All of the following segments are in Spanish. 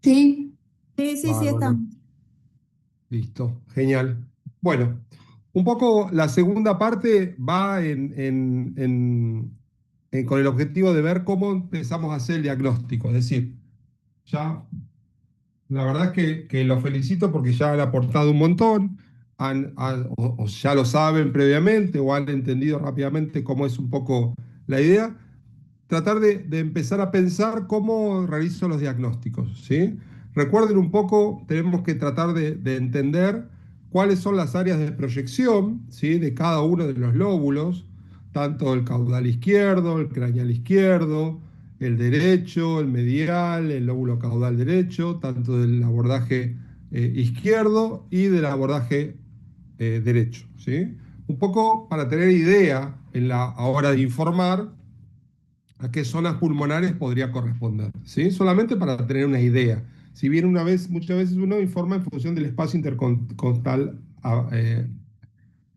Sí, Sí, Bárbaro, estamos. listo, genial. Bueno, un poco la segunda parte va con el objetivo de ver cómo empezamos a hacer el diagnóstico. Es decir, ya la verdad es que los felicito porque ya han aportado un montón, o ya lo saben previamente o han entendido rápidamente cómo es un poco la idea. Tratar de empezar a pensar cómo realizo los diagnósticos, ¿sí? Recuerden un poco, tenemos que tratar de entender cuáles son las áreas de proyección, ¿sí? De cada uno de los lóbulos, tanto el caudal izquierdo, el craneal izquierdo, el derecho, el medial, el lóbulo caudal derecho, tanto del abordaje izquierdo y del abordaje derecho, ¿sí? Un poco para tener idea en la hora de informar a qué zonas pulmonares podría corresponder, ¿sí? Solamente para tener una idea. Si bien muchas veces uno informa en función del espacio intercostal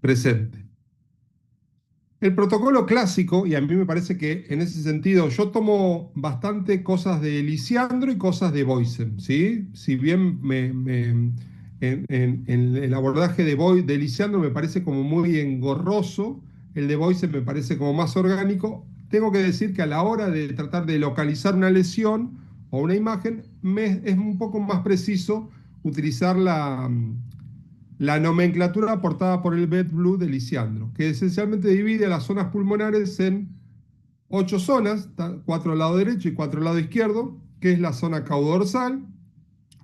presente. El protocolo clásico, y a mí me parece que en ese sentido yo tomo bastante cosas de Lisiandro y cosas de Boysen, ¿sí? Si bien en el abordaje de Lisiandro me parece como muy engorroso, el de Boysen me parece como más orgánico, tengo que decir que a la hora de tratar de localizar una lesión o una imagen, es un poco más preciso utilizar la nomenclatura aportada por el BedBlue de Lisiandro, que esencialmente divide a las zonas pulmonares en 8 zonas, cuatro al lado derecho y cuatro al lado izquierdo, que es la zona caudodorsal,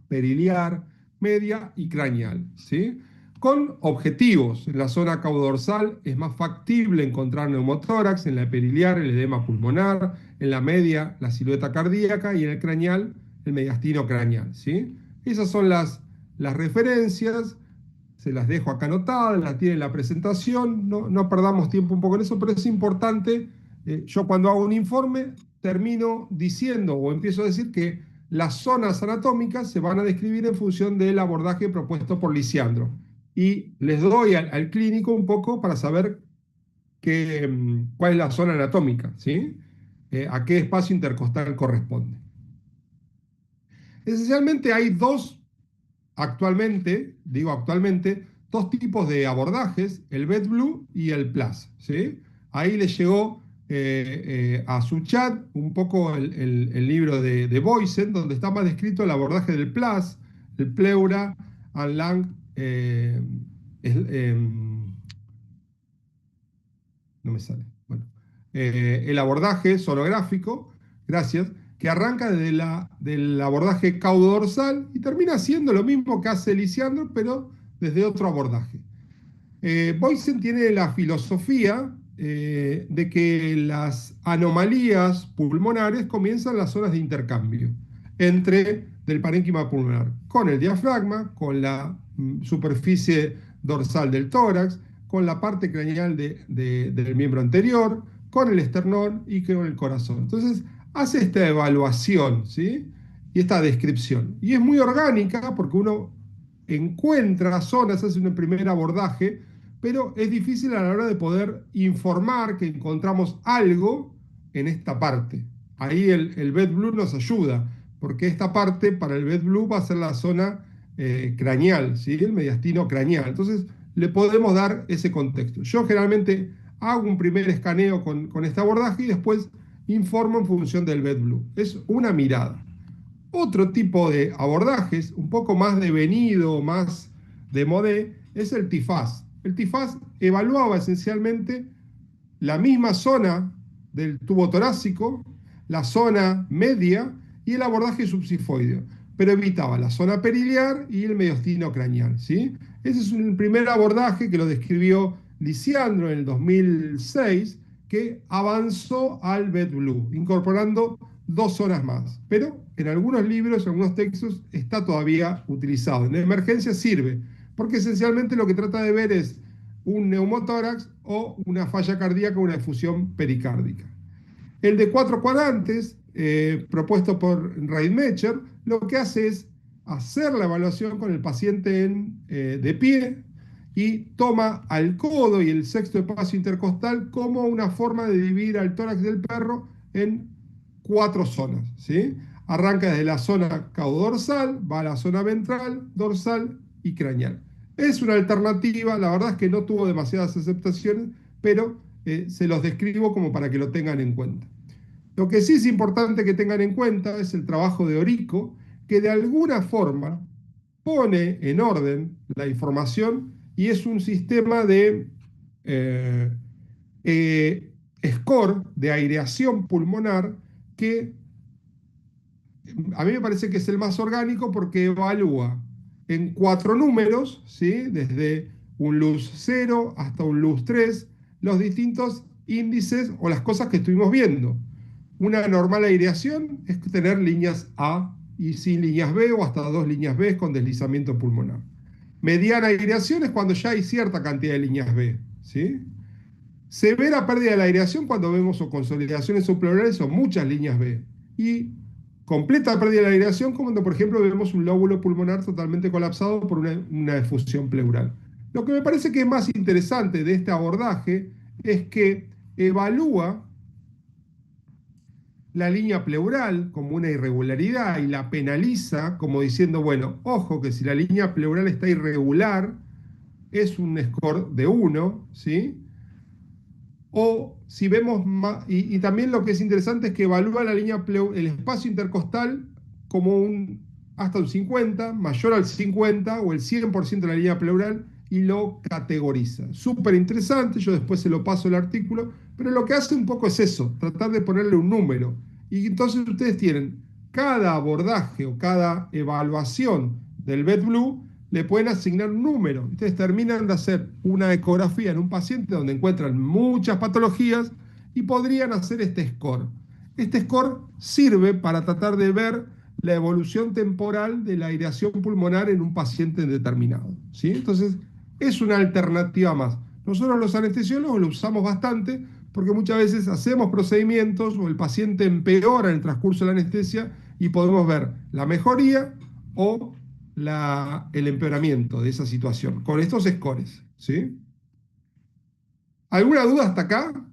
periliar, media y craneal, ¿sí? Con objetivos. En la zona caudodorsal es más factible encontrar neumotórax, en la periliar el edema pulmonar, en la media la silueta cardíaca y en el craneal el mediastino craneal, ¿sí? Esas son las referencias, se las dejo acá anotadas, las tiene en la presentación, no perdamos tiempo un poco en eso, pero es importante, yo cuando hago un informe termino diciendo o empiezo a decir que las zonas anatómicas se van a describir en función del abordaje propuesto por Lisiandro. Y les doy al clínico un poco para saber cuál es la zona anatómica, ¿sí? A qué espacio intercostal corresponde. Esencialmente hay actualmente, dos tipos de abordajes, el BedBlue y el Plus, ¿sí? Ahí le llegó a su chat un poco el libro de Boysen, donde está más descrito el abordaje del Plus, el pleura and lung, no me sale, bueno, el abordaje sonográfico, gracias, que arranca del abordaje caudodorsal y termina siendo lo mismo que hace Lisiandro, pero desde otro abordaje. Boysen tiene la filosofía de que las anomalías pulmonares comienzan en las zonas de intercambio entre del parénquima pulmonar con el diafragma, con la superficie dorsal del tórax, con la parte craneal del miembro anterior, con el esternón y con el corazón. Entonces, hace esta evaluación, ¿sí? Y esta descripción. Y es muy orgánica porque uno encuentra zonas, hace un primer abordaje, pero es difícil a la hora de poder informar que encontramos algo en esta parte. Ahí el BedBlue nos ayuda, porque esta parte para el BedBlue va a ser la zona craneal, ¿sí? El mediastino craneal. Entonces le podemos dar ese contexto. Yo generalmente hago un primer escaneo con este abordaje y después informo en función del BedBlue. Es una mirada. Otro tipo de abordajes, un poco más devenido, más de modé, es el TIFAS. El TIFAS evaluaba esencialmente la misma zona del tubo torácico, la zona media y el abordaje subsifoideo, pero evitaba la zona periliar y el mediastino craneal, ¿sí? Ese es un primer abordaje que lo describió Lisiandro en el 2006, que avanzó al BedBlue, incorporando 2 zonas más. Pero en algunos libros, en algunos textos, está todavía utilizado. En emergencia sirve, porque esencialmente lo que trata de ver es un neumotórax o una falla cardíaca o una efusión pericárdica. El de 4 cuadrantes, propuesto por Rademacher, lo que hace es hacer la evaluación con el paciente de pie y toma al codo y el sexto espacio intercostal como una forma de dividir al tórax del perro en 4 zonas, ¿sí? Arranca desde la zona caudodorsal, va a la zona ventral, dorsal y craneal. Es una alternativa, la verdad es que no tuvo demasiadas aceptaciones, pero se los describo como para que lo tengan en cuenta. Lo que sí es importante que tengan en cuenta es el trabajo de Orico, que de alguna forma pone en orden la información y es un sistema de eh, eh, score de aireación pulmonar que a mí me parece que es el más orgánico porque evalúa en 4 números, ¿sí? Desde un luz 0 hasta un luz 3, los distintos índices o las cosas que estuvimos viendo. Una normal aireación es tener líneas A y sin líneas B o hasta 2 líneas B con deslizamiento pulmonar. Mediana aireación es cuando ya hay cierta cantidad de líneas B, ¿sí? Severa pérdida de la aireación cuando vemos o consolidaciones subpleurales o muchas líneas B. Y completa pérdida de la aireación cuando, por ejemplo, vemos un lóbulo pulmonar totalmente colapsado por una efusión pleural. Lo que me parece que es más interesante de este abordaje es que evalúa la línea pleural como una irregularidad y la penaliza como diciendo, bueno, ojo que si la línea pleural está irregular, es un score de 1, ¿sí? O si vemos más, y también lo que es interesante es que evalúa la línea el espacio intercostal como hasta un 50, mayor al 50 o el 100% de la línea pleural y lo categoriza. Súper interesante, yo después se lo paso el artículo, pero lo que hace un poco es eso, tratar de ponerle un número. Y entonces ustedes tienen cada abordaje o cada evaluación del BED-Blue le pueden asignar un número. Ustedes terminan de hacer una ecografía en un paciente donde encuentran muchas patologías y podrían hacer este score. Este score sirve para tratar de ver la evolución temporal de la aireación pulmonar en un paciente determinado, ¿sí? Entonces, es una alternativa más. Nosotros los anestesiólogos lo usamos bastante porque muchas veces hacemos procedimientos o el paciente empeora en el transcurso de la anestesia y podemos ver la mejoría o el empeoramiento de esa situación con estos scores, ¿sí? ¿Alguna duda hasta acá?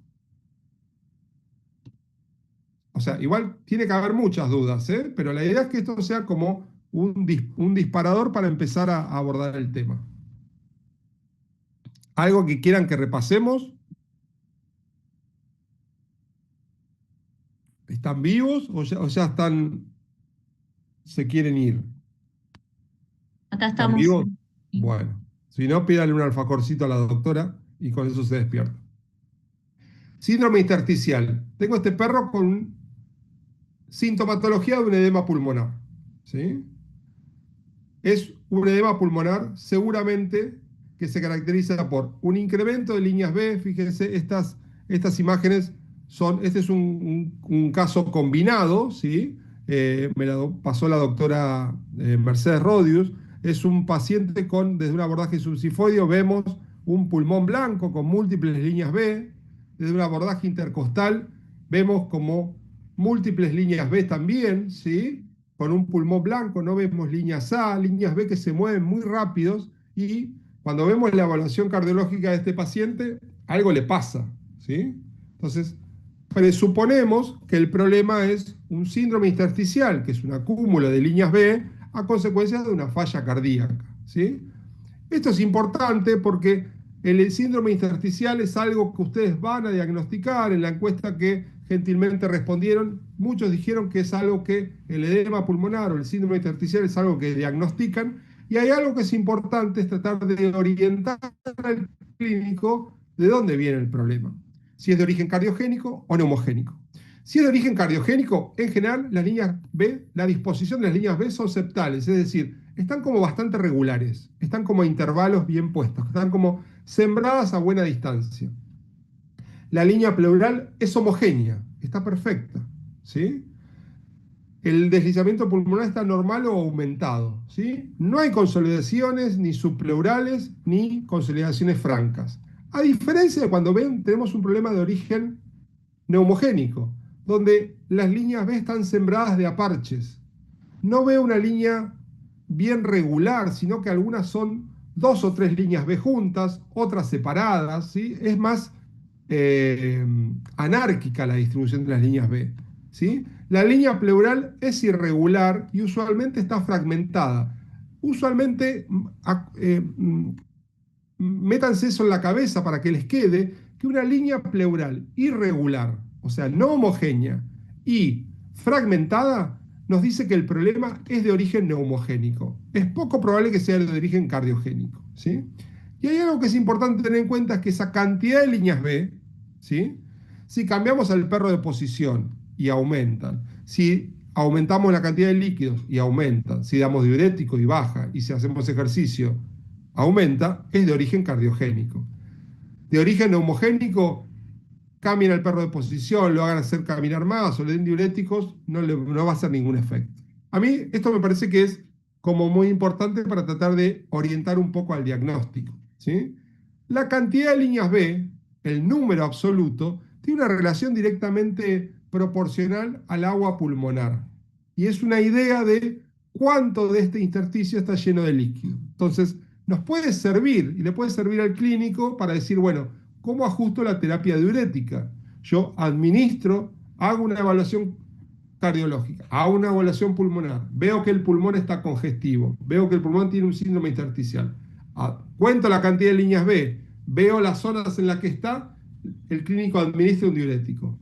O sea, igual tiene que haber muchas dudas, ¿eh? Pero la idea es que esto sea como un disparador para empezar a abordar el tema. ¿Algo que quieran que repasemos? ¿Están vivos o ya están, se quieren ir? Acá ¿Están estamos. vivos? Bueno, si no, pídale un alfacorcito a la doctora y con eso se despierta. Síndrome intersticial. Tengo este perro con sintomatología de un edema pulmonar, ¿sí? Es un edema pulmonar seguramente que se caracteriza por un incremento de líneas B. Fíjense, estas imágenes son, este es un caso combinado, ¿sí? Me la pasó la doctora Mercedes Rodius. Es un paciente con, desde un abordaje subsifoideo, vemos un pulmón blanco con múltiples líneas B. Desde un abordaje intercostal, vemos como múltiples líneas B también, ¿sí? Con un pulmón blanco, no vemos líneas A, líneas B que se mueven muy rápidos y cuando vemos la evaluación cardiológica de este paciente, algo le pasa, ¿sí? Entonces, presuponemos que el problema es un síndrome intersticial, que es un acúmulo de líneas B a consecuencia de una falla cardíaca, ¿sí? Esto es importante porque el síndrome intersticial es algo que ustedes van a diagnosticar en la encuesta que gentilmente respondieron. Muchos dijeron que es algo que el edema pulmonar o el síndrome intersticial es algo que diagnostican. Y hay algo que es importante, es tratar de orientar al clínico de dónde viene el problema. Si es de origen cardiogénico o neumogénico. Si es de origen cardiogénico, en general las líneas B, la disposición de las líneas B son septales, es decir, están como bastante regulares, están como a intervalos bien puestos, están como sembradas a buena distancia. La línea pleural es homogénea, está perfecta, ¿sí? El deslizamiento pulmonar está normal o aumentado, ¿sí? No hay consolidaciones ni subpleurales ni consolidaciones francas. A diferencia de cuando tenemos un problema de origen neumogénico, donde las líneas B están sembradas de aparches. No veo una línea bien regular, sino que algunas son 2 o 3 líneas B juntas, otras separadas, ¿sí? Es más anárquica la distribución de las líneas B. ¿sí? La línea pleural es irregular y usualmente está fragmentada. Usualmente, métanse eso en la cabeza para que les quede, que una línea pleural irregular, o sea, no homogénea y fragmentada, nos dice que el problema es de origen neumogénico. Es poco probable que sea de origen cardiogénico, ¿sí? Y hay algo que es importante tener en cuenta, es que esa cantidad de líneas B, ¿sí? Si cambiamos al perro de posición y aumentan, si aumentamos la cantidad de líquidos y aumentan, si damos diurético y baja, y si hacemos ejercicio aumenta, es de origen cardiogénico. De origen neumogénico, cambien al perro de posición, lo hagan hacer caminar más o le den diuréticos, no va a hacer ningún efecto. A mí esto me parece que es como muy importante para tratar de orientar un poco al diagnóstico, ¿sí? La cantidad de líneas B, el número absoluto, tiene una relación directamente proporcional al agua pulmonar. Y es una idea de cuánto de este intersticio está lleno de líquido. Entonces, nos puede servir y le puede servir al clínico para decir, bueno, ¿cómo ajusto la terapia diurética? Yo administro, hago una evaluación cardiológica, hago una evaluación pulmonar, veo que el pulmón está congestivo, veo que el pulmón tiene un síndrome intersticial, cuento la cantidad de líneas B, veo las zonas en las que está, el clínico administra un diurético.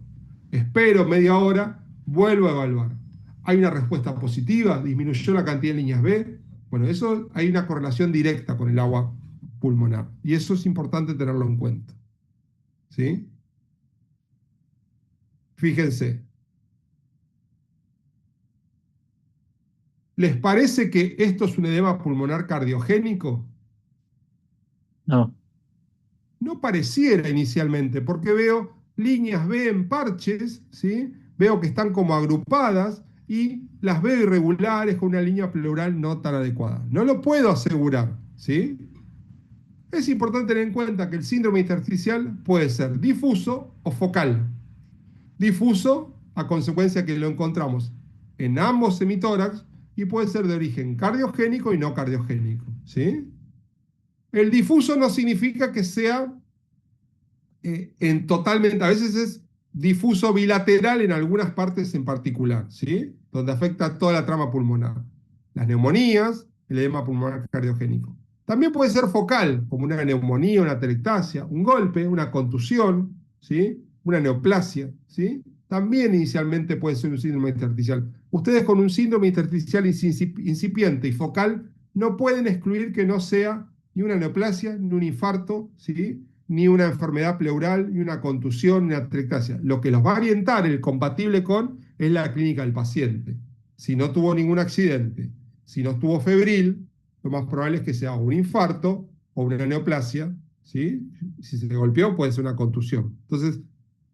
Espero media hora, vuelvo a evaluar. Hay una respuesta positiva, disminuyó la cantidad de líneas B. Bueno, eso hay una correlación directa con el agua pulmonar. Y eso es importante tenerlo en cuenta. ¿Sí? Fíjense. ¿Les parece que esto es un edema pulmonar cardiogénico? No. No pareciera inicialmente, porque veo líneas B en parches, ¿sí? Veo que están como agrupadas y las veo irregulares con una línea pleural no tan adecuada. No lo puedo asegurar, ¿sí? Es importante tener en cuenta que el síndrome intersticial puede ser difuso o focal. Difuso a consecuencia que lo encontramos en ambos semitórax y puede ser de origen cardiogénico y no cardiogénico, ¿sí? El difuso no significa que sea totalmente, a veces es difuso bilateral en algunas partes en particular, ¿sí? Donde afecta toda la trama pulmonar. Las neumonías, el edema pulmonar cardiogénico. También puede ser focal, como una neumonía, una atelectasia, un golpe, una contusión, ¿sí? Una neoplasia, ¿sí? También inicialmente puede ser un síndrome intersticial. Ustedes con un síndrome intersticial incipiente y focal no pueden excluir que no sea ni una neoplasia, ni un infarto, ¿sí? Ni una enfermedad pleural, ni una contusión, ni una atelectasia. Lo que los va a orientar, el compatible con, es la clínica del paciente. Si no tuvo ningún accidente, si no estuvo febril, lo más probable es que sea un infarto o una neoplasia, ¿sí? Si se golpeó, puede ser una contusión. Entonces,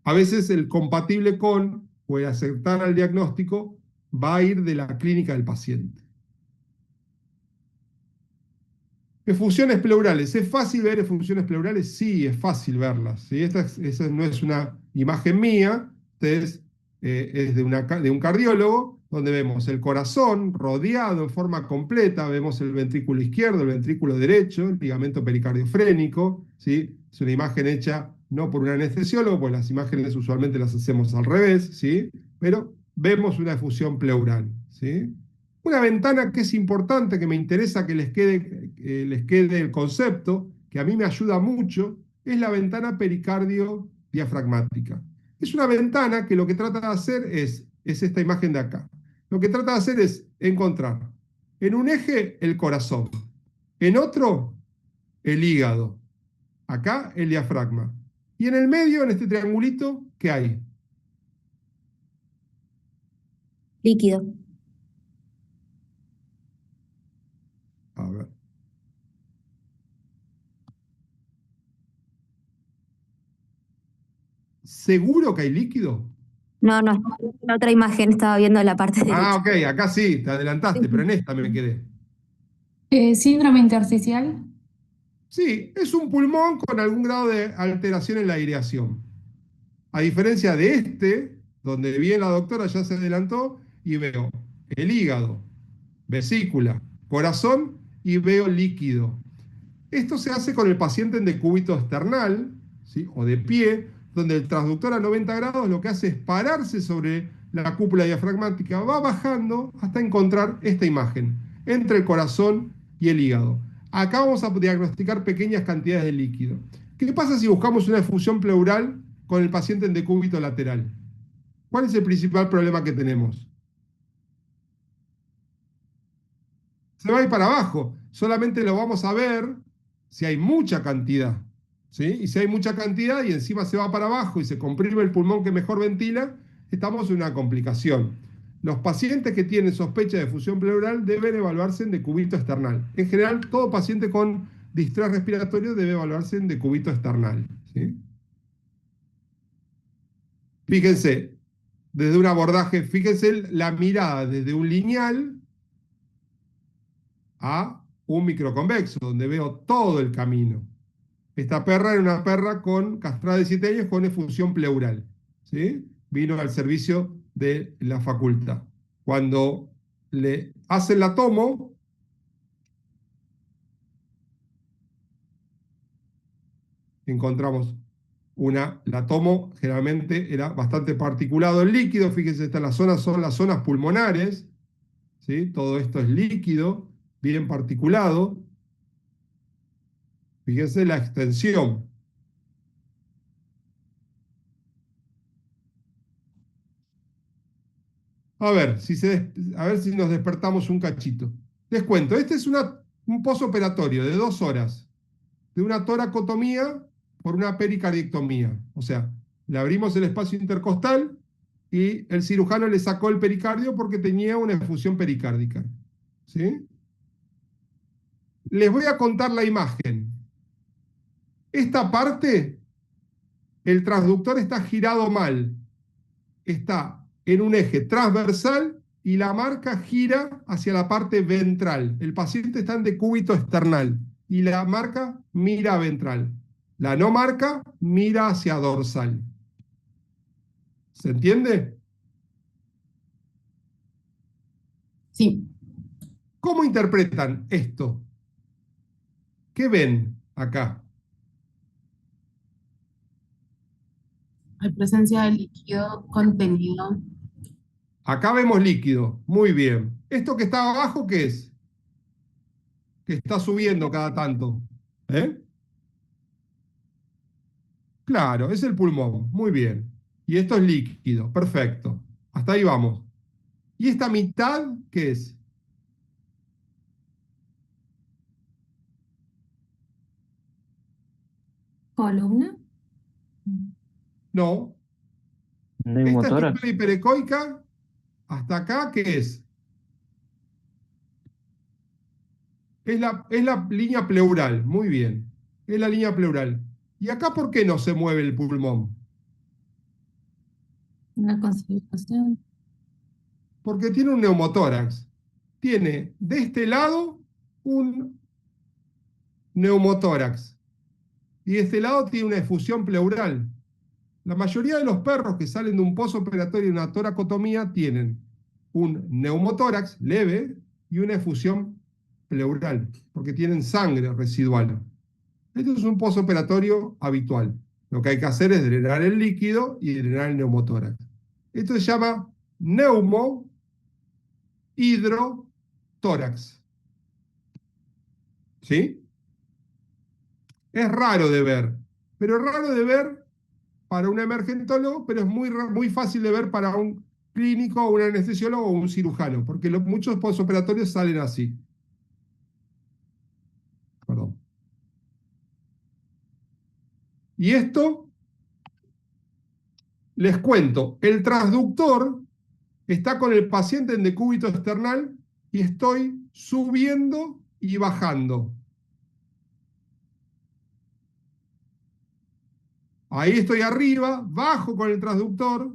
a veces el compatible con o el aceptar al diagnóstico va a ir de la clínica del paciente. Efusiones pleurales. ¿Es fácil ver efusiones pleurales? Sí, es fácil verlas, ¿sí? Esta no es una imagen mía, es de un cardiólogo, donde vemos el corazón rodeado en forma completa, vemos el ventrículo izquierdo, el ventrículo derecho, el ligamento pericardiofrénico, ¿sí? Es una imagen hecha no por un anestesiólogo, pues las imágenes usualmente las hacemos al revés, ¿sí? Pero vemos una efusión pleural, ¿sí? Una ventana que es importante, que me interesa que les quede el concepto, que a mí me ayuda mucho, es la ventana pericardio-diafragmática. Es una ventana que lo que trata de hacer es esta imagen de acá. Lo que trata de hacer es encontrar en un eje el corazón, en otro el hígado, acá el diafragma. Y en el medio, en este triangulito, ¿qué hay? Líquido. A ver. ¿Seguro que hay líquido? No, no, en otra imagen estaba viendo la parte Ah, derecha. ok, acá sí, te adelantaste, pero en esta me quedé. Síndrome intersticial. Sí, es un pulmón con algún grado de alteración en la aireación. A diferencia de este, donde bien la doctora ya se adelantó, y veo el hígado, vesícula, corazón y veo líquido. Esto se hace con el paciente en decúbito external, ¿sí? O de pie, donde el transductor a 90 grados lo que hace es pararse sobre la cúpula diafragmática, va bajando hasta encontrar esta imagen, entre el corazón y el hígado. Acá vamos a diagnosticar pequeñas cantidades de líquido. ¿Qué pasa si buscamos una efusión pleural con el paciente en decúbito lateral? ¿Cuál es el principal problema que tenemos? Se va a ir para abajo. Solamente lo vamos a ver si hay mucha cantidad. ¿Sí? Y si hay mucha cantidad y encima se va para abajo y se comprime el pulmón que mejor ventila, estamos en una complicación. Los pacientes que tienen sospecha de efusión pleural deben evaluarse en decúbito external. En general, todo paciente con distrés respiratorio debe evaluarse en decúbito external. ¿Sí? Fíjense, desde un abordaje, fíjense la mirada desde un lineal a un microconvexo, donde veo todo el camino. Esta perra era una perra castrada de 7 años con efusión pleural. ¿Sí? Vino al servicio de la facultad. Cuando le hacen la tomo, encontramos la tomo generalmente era bastante particulado el líquido. Fíjense, estas son las zonas pulmonares. ¿Sí? Todo esto es líquido, bien particulado. Fíjense la extensión. A ver si nos despertamos un cachito. Les cuento, este es un posoperatorio de 2 horas, de una toracotomía por una pericardiectomía. O sea, le abrimos el espacio intercostal y el cirujano le sacó el pericardio porque tenía una efusión pericárdica. ¿Sí? Les voy a contar la imagen. Esta parte, el transductor está girado mal. Está en un eje transversal y la marca gira hacia la parte ventral. El paciente está en decúbito external y la marca mira a ventral. La no marca mira hacia dorsal. ¿Se entiende? Sí. ¿Cómo interpretan esto? ¿Qué ven acá? Hay presencia de líquido contenido. Acá vemos líquido. Muy bien. ¿Esto que está abajo qué es? Que está subiendo cada tanto. ¿Eh? Claro, es el pulmón. Muy bien. Y esto es líquido. Perfecto. Hasta ahí vamos. ¿Y esta mitad qué es? Columna. No. Esta Neumotórax. estructura hiperecoica, hasta acá, ¿qué es? Es la línea pleural. Muy bien. Es la línea pleural. ¿Y acá por qué no se mueve el pulmón? Una concentración. Porque tiene un neumotórax. Tiene de este lado un neumotórax. Y de este lado tiene una efusión pleural. La mayoría de los perros que salen de un posoperatorio y una toracotomía tienen un neumotórax leve y una efusión pleural, porque tienen sangre residual. Esto es un posoperatorio habitual. Lo que hay que hacer es drenar el líquido y drenar el neumotórax. Esto se llama neumohidrotórax. ¿Sí? Es raro de ver, pero es raro de ver para un emergentólogo, pero es muy fácil de ver para un clínico, un anestesiólogo o un cirujano, porque muchos posoperatorios salen así. Perdón. Y esto, les cuento, el transductor está con el paciente en decúbito external y estoy subiendo y bajando. Ahí estoy arriba, bajo con el transductor,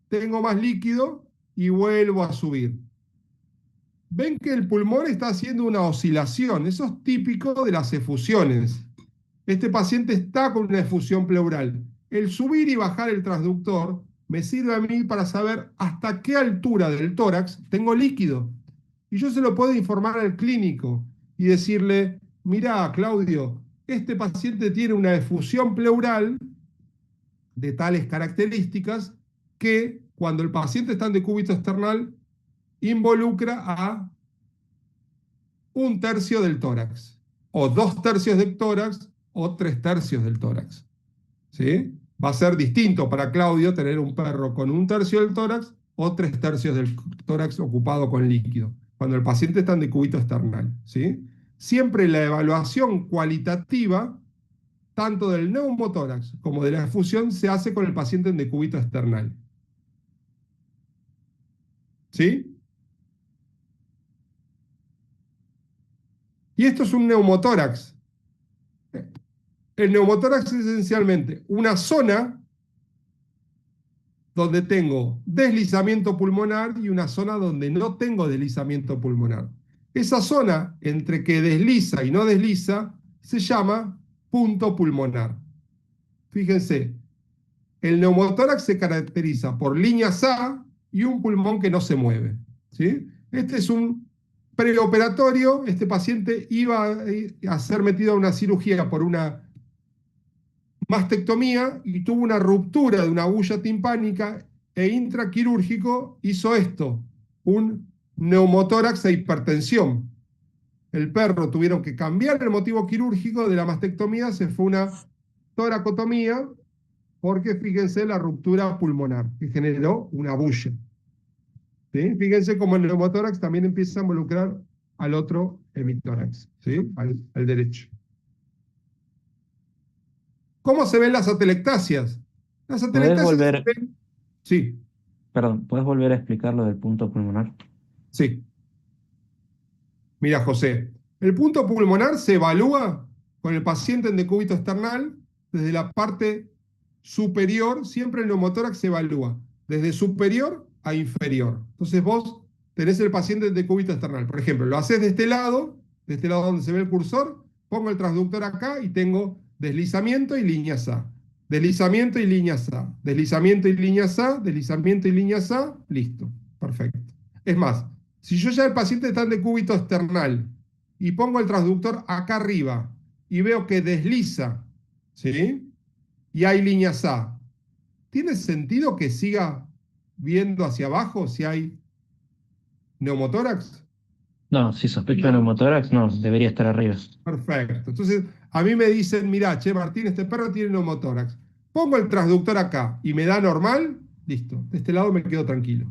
tengo más líquido y vuelvo a subir. Ven que el pulmón está haciendo una oscilación, eso es típico de las efusiones. Este paciente está con una efusión pleural. El subir y bajar el transductor me sirve a mí para saber hasta qué altura del tórax tengo líquido. Y yo se lo puedo informar al clínico y decirle, mirá, Claudio, este paciente tiene una efusión pleural de tales características que cuando el paciente está en decúbito external, involucra a 1/3 del tórax, o 2/3 del tórax, o 3/3 del tórax. ¿Sí? Va a ser distinto para Claudio tener un perro con 1/3 del tórax o 3/3 del tórax ocupado con líquido, cuando el paciente está en decúbito external. ¿Sí? Siempre la evaluación cualitativa, tanto del neumotórax como de la efusión, se hace con el paciente en decúbito external. ¿Sí? Y esto es un neumotórax. El neumotórax es esencialmente una zona donde tengo deslizamiento pulmonar y una zona donde no tengo deslizamiento pulmonar. Esa zona entre que desliza y no desliza se llama punto pulmonar. Fíjense, el neumotórax se caracteriza por líneas A y un pulmón que no se mueve. ¿Sí? Este es un preoperatorio. Este paciente iba a ser metido a una cirugía por una mastectomía y tuvo una ruptura de una bulla timpánica e intraquirúrgico hizo esto, un neumotórax e hipertensión. El perro tuvieron que cambiar el motivo quirúrgico de la mastectomía, se fue una toracotomía, porque fíjense la ruptura pulmonar que generó una bulla. ¿Sí? Fíjense cómo el neumotórax también empieza a involucrar al otro hemitórax, ¿sí? al derecho. ¿Cómo se ven las atelectasias? Las ¿Puedes atelectasias volver, se ven... Sí, perdón, ¿puedes volver a explicar lo del punto pulmonar? sí. Mira, José, el punto pulmonar se evalúa con el paciente en decúbito external desde la parte superior. Siempre el neumotórax se evalúa desde superior a inferior. Entonces vos tenés el paciente en decúbito external. Por ejemplo, lo haces de este lado donde se ve el cursor, pongo el transductor acá y tengo deslizamiento y líneas A. Deslizamiento y líneas A. Deslizamiento y líneas A. Deslizamiento y líneas A. Listo. Perfecto. Es más, si yo ya el paciente está en decúbito external y pongo el transductor acá arriba y veo que desliza, ¿sí? Y hay líneas A, ¿tiene sentido que siga viendo hacia abajo si hay neumotórax? No, si sospecho neumotórax, no, debería estar arriba. Perfecto. Entonces, a mí me dicen, mirá, che, Martín, este perro tiene neumotórax. Pongo el transductor acá y me da normal, listo. De este lado me quedo tranquilo.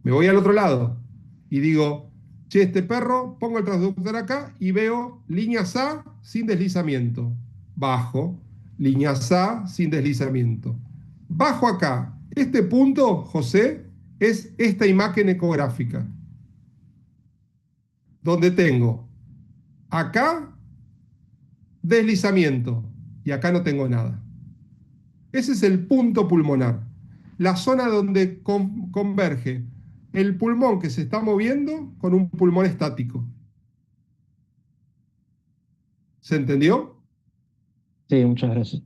Me voy al otro lado y digo, che, este perro, pongo el transductor acá y veo líneas A sin deslizamiento. Bajo, líneas A sin deslizamiento. Bajo acá. Este punto, José, es esta imagen ecográfica, donde tengo acá deslizamiento y acá no tengo nada. Ese es el punto pulmonar, la zona donde converge el pulmón que se está moviendo con un pulmón estático. ¿Se entendió? Sí, muchas gracias.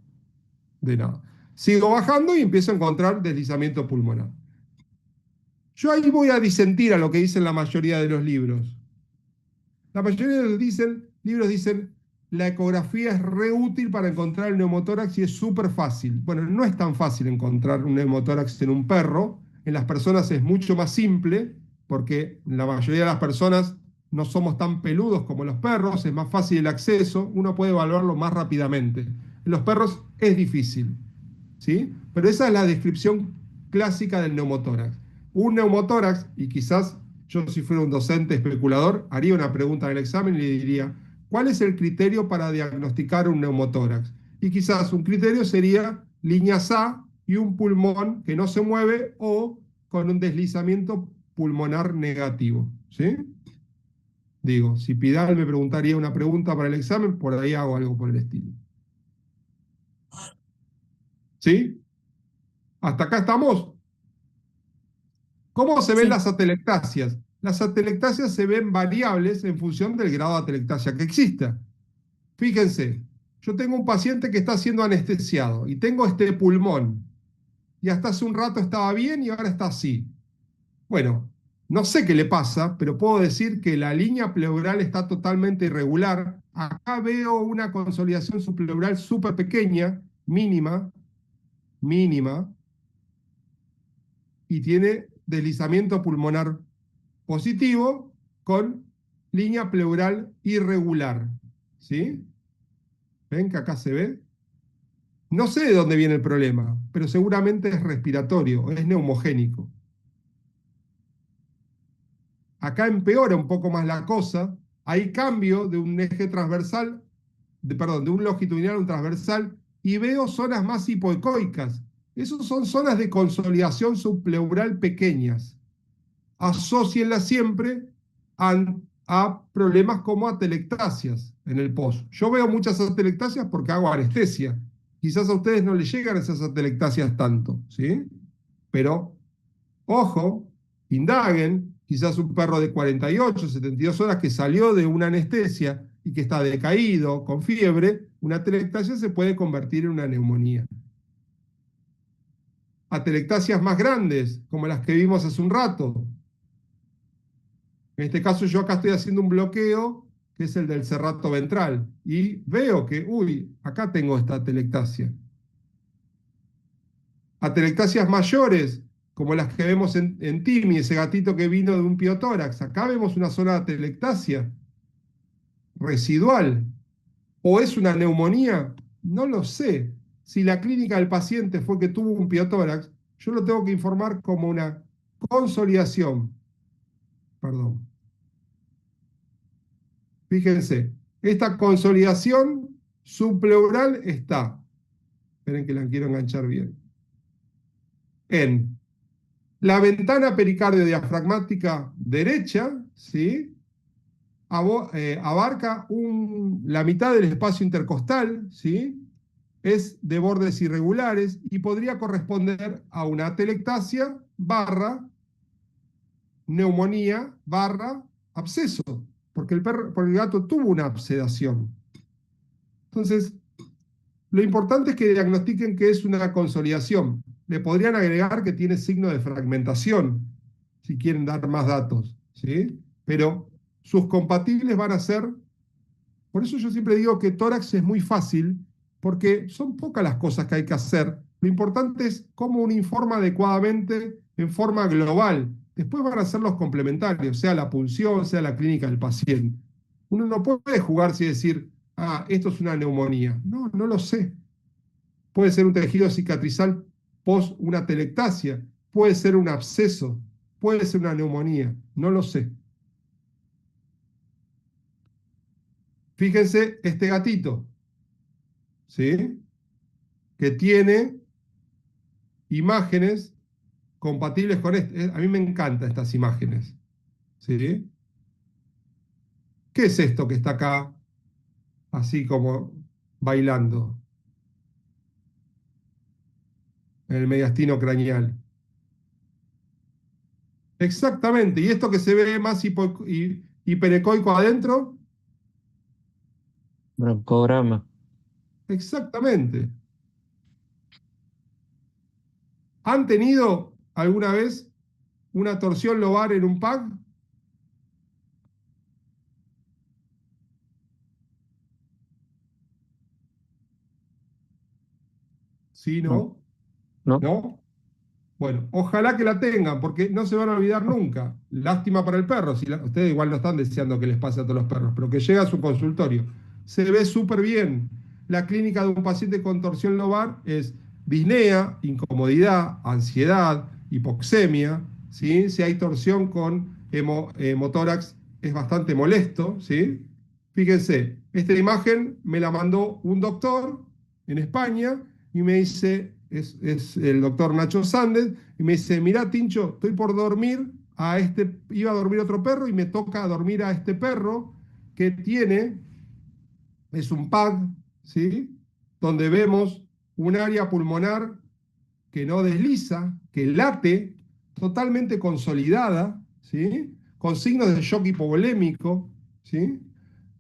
De nada. Sigo bajando y empiezo a encontrar deslizamiento pulmonar. Yo ahí voy a disentir a lo que dicen la mayoría de los libros. La mayoría de los libros dicen, la ecografía es re útil para encontrar el neumotórax y es súper fácil. Bueno, no es tan fácil encontrar un neumotórax en un perro. En las personas es mucho más simple, porque la mayoría de las personas no somos tan peludos como los perros, es más fácil el acceso, uno puede evaluarlo más rápidamente. En los perros es difícil, ¿sí? Pero esa es la descripción clásica del neumotórax. Un neumotórax, y quizás yo si fuera un docente especulador, haría una pregunta en el examen y le diría, ¿cuál es el criterio para diagnosticar un neumotórax? Y quizás un criterio sería líneas A y un pulmón que no se mueve o con un deslizamiento pulmonar negativo, ¿sí? Digo, si Pidal me preguntaría una pregunta para el examen, por ahí hago algo por el estilo. ¿Sí? ¿Hasta acá estamos? ¿Cómo se ven Sí. las atelectasias? Las atelectasias se ven variables en función del grado de atelectasia que exista. Fíjense, yo tengo un paciente que está siendo anestesiado y tengo este pulmón. Y hasta hace un rato estaba bien y ahora está así. Bueno, no sé qué le pasa, pero puedo decir que la línea pleural está totalmente irregular. Acá veo una consolidación subpleural súper pequeña, mínima, y tiene deslizamiento pulmonar positivo con línea pleural irregular. ¿Sí? ¿Ven que acá se ve? No sé de dónde viene el problema, pero seguramente es respiratorio, es neumogénico. Acá empeora un poco más la cosa. Hay cambio de un eje transversal, de un longitudinal a un transversal, y veo zonas más hipoecoicas. Esas son zonas de consolidación subpleural pequeñas. Asócienlas siempre a problemas como atelectasias en el post. Yo veo muchas atelectasias porque hago anestesia. Quizás a ustedes no les llegan esas atelectasias tanto, ¿sí? Pero, ojo, indaguen, quizás un perro de 48, 72 horas que salió de una anestesia y que está decaído, con fiebre, una atelectasia se puede convertir en una neumonía. Atelectasias más grandes, como las que vimos hace un rato. En este caso yo acá estoy haciendo un bloqueo, que es el del cerrato ventral, y veo que, uy, acá tengo esta atelectasia. Atelectasias mayores, como las que vemos en Timmy, ese gatito que vino de un piotórax. Acá vemos una zona de atelectasia residual. ¿O es una neumonía? No lo sé. Si la clínica del paciente fue que tuvo un piotórax, yo lo tengo que informar como una consolidación. Perdón. Fíjense, esta consolidación subpleural está, esperen que la quiero enganchar bien, en la ventana pericardio-diafragmática derecha, ¿sí? Abarca la mitad del espacio intercostal, ¿sí? Es de bordes irregulares y podría corresponder a una atelectasia barra neumonía barra absceso, porque el gato tuvo una abscedación. Entonces, lo importante es que diagnostiquen que es una consolidación. Le podrían agregar que tiene signo de fragmentación, si quieren dar más datos, ¿sí? Pero sus compatibles van a ser... Por eso yo siempre digo que tórax es muy fácil, porque son pocas las cosas que hay que hacer. Lo importante es cómo uno informa adecuadamente en forma global. Después van a ser los complementarios, sea la punción, sea la clínica del paciente. Uno no puede jugarse y decir, ah, esto es una neumonía. No, no lo sé. Puede ser un tejido cicatrizal post una atelectasia, puede ser un absceso, puede ser una neumonía, no lo sé. Fíjense este gatito, ¿sí? Que tiene imágenes compatibles con este. A mí me encantan estas imágenes, ¿sí? ¿Qué es esto que está acá, así como bailando en el mediastino craneal? Exactamente. ¿Y esto que se ve más hiperecoico adentro? Broncograma. Exactamente. ¿Han tenido alguna vez una torsión lobar en un PAC? ¿Sí, No, no? no. ¿No? Bueno, ojalá que la tengan, porque no se van a olvidar nunca. Lástima para el perro. Ustedes igual no están deseando que les pase a todos los perros, pero que llega a su consultorio. Se ve súper bien. La clínica de un paciente con torsión lobar es disnea, incomodidad, ansiedad, hipoxemia, ¿sí? Si hay torsión con hemotórax es bastante molesto, ¿sí? Fíjense, esta imagen me la mandó un doctor en España y me dice, es el doctor Nacho Sández, y me dice, mirá, Tincho, estoy por dormir iba a dormir otro perro y me toca dormir a este perro que es un PAG, ¿sí? Donde vemos un área pulmonar que no desliza, que late, totalmente consolidada, ¿sí? Con signos de shock hipovolémico, ¿sí?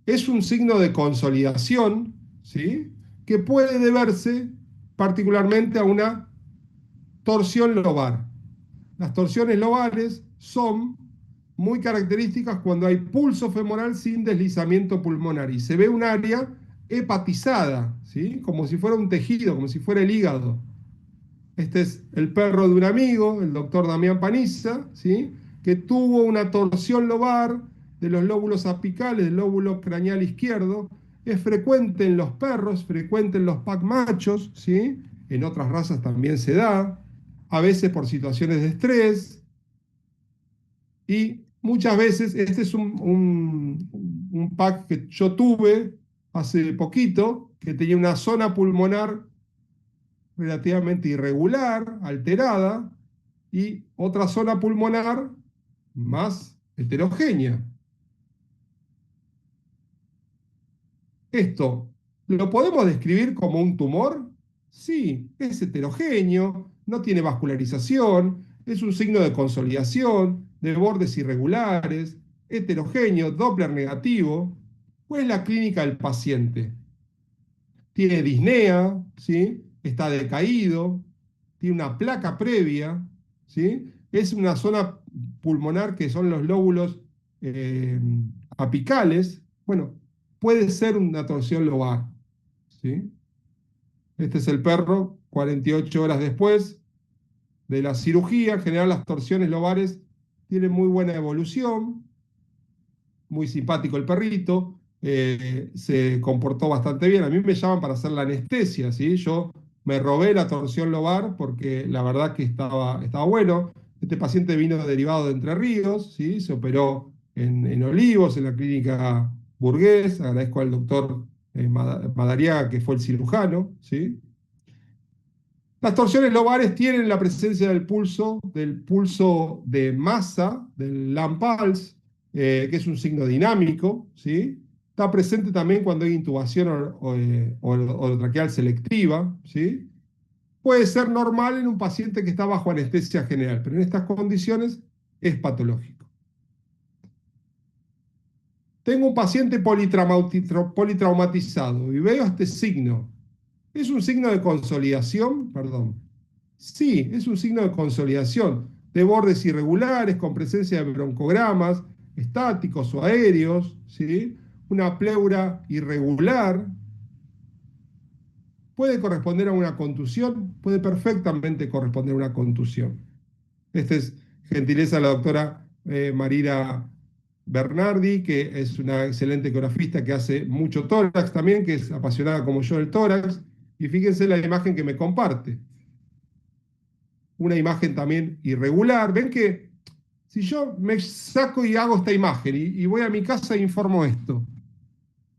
Es un signo de consolidación, ¿sí? Que puede deberse particularmente a una torsión lobar. Las torsiones lobares son muy características cuando hay pulso femoral sin deslizamiento pulmonar y se ve un área hepatizada, ¿sí? Como si fuera un tejido, como si fuera el hígado. Este es el perro de un amigo, el doctor Damián Paniza, ¿sí? Que tuvo una torsión lobar de los lóbulos apicales, del lóbulo craneal izquierdo. Es frecuente en los perros, frecuente en los pack machos, ¿sí? En otras razas también se da, a veces por situaciones de estrés. Y muchas veces, este es un pack que yo tuve hace poquito, que tenía una zona pulmonar relativamente irregular, alterada, y otra zona pulmonar más heterogénea. Esto, ¿lo podemos describir como un tumor? Sí, es heterogéneo, no tiene vascularización, es un signo de consolidación, de bordes irregulares, heterogéneo, Doppler negativo. ¿Cuál es la clínica del paciente? Tiene disnea, ¿sí? Está decaído, tiene una placa previa, ¿sí? Es una zona pulmonar que son los lóbulos eh, apicales. Bueno, puede ser una torsión lobar, ¿sí? Este es el perro 48 horas después de la cirugía. En general las torsiones lobares tienen muy buena evolución, muy simpático el perrito, se comportó bastante bien. A mí me llaman para hacer la anestesia, ¿sí? Yo me robé la torsión lobar porque la verdad que estaba bueno. Este paciente vino derivado de Entre Ríos, ¿sí? Se operó en Olivos, en la clínica Burgués. Agradezco al doctor Madariaga, que fue el cirujano, ¿sí? Las torsiones lobares tienen la presencia del pulso de masa, del Lamb pulse, que es un signo dinámico, ¿sí? Está presente también cuando hay intubación orotraqueal selectiva, ¿sí? Puede ser normal en un paciente que está bajo anestesia general, pero en estas condiciones es patológico. Tengo un paciente politraumatizado y veo este signo. ¿Es un signo de consolidación? Perdón. Sí, es un signo de consolidación, de bordes irregulares, con presencia de broncogramas, estáticos o aéreos, ¿sí? Una pleura irregular. ¿Puede corresponder a una contusión? Puede perfectamente corresponder a una contusión. Esta es gentileza de la doctora Marira Bernardi, que es una excelente ecografista que hace mucho tórax también, que es apasionada como yo del tórax. Y fíjense la imagen que me comparte. Una imagen también irregular. Ven que si yo me saco y hago esta imagen y voy a mi casa e informo esto,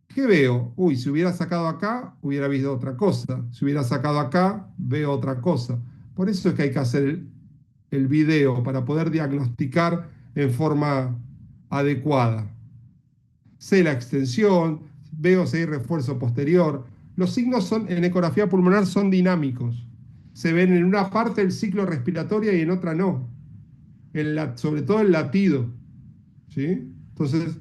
¿qué veo? Uy, si hubiera sacado acá, hubiera visto otra cosa. Si hubiera sacado acá, veo otra cosa. Por eso es que hay que hacer el video para poder diagnosticar en forma adecuada. Sé la extensión, veo si hay refuerzo posterior. Los signos en ecografía pulmonar son dinámicos. Se ven en una parte del ciclo respiratorio y en otra no. Sobre todo el latido, ¿sí? Entonces,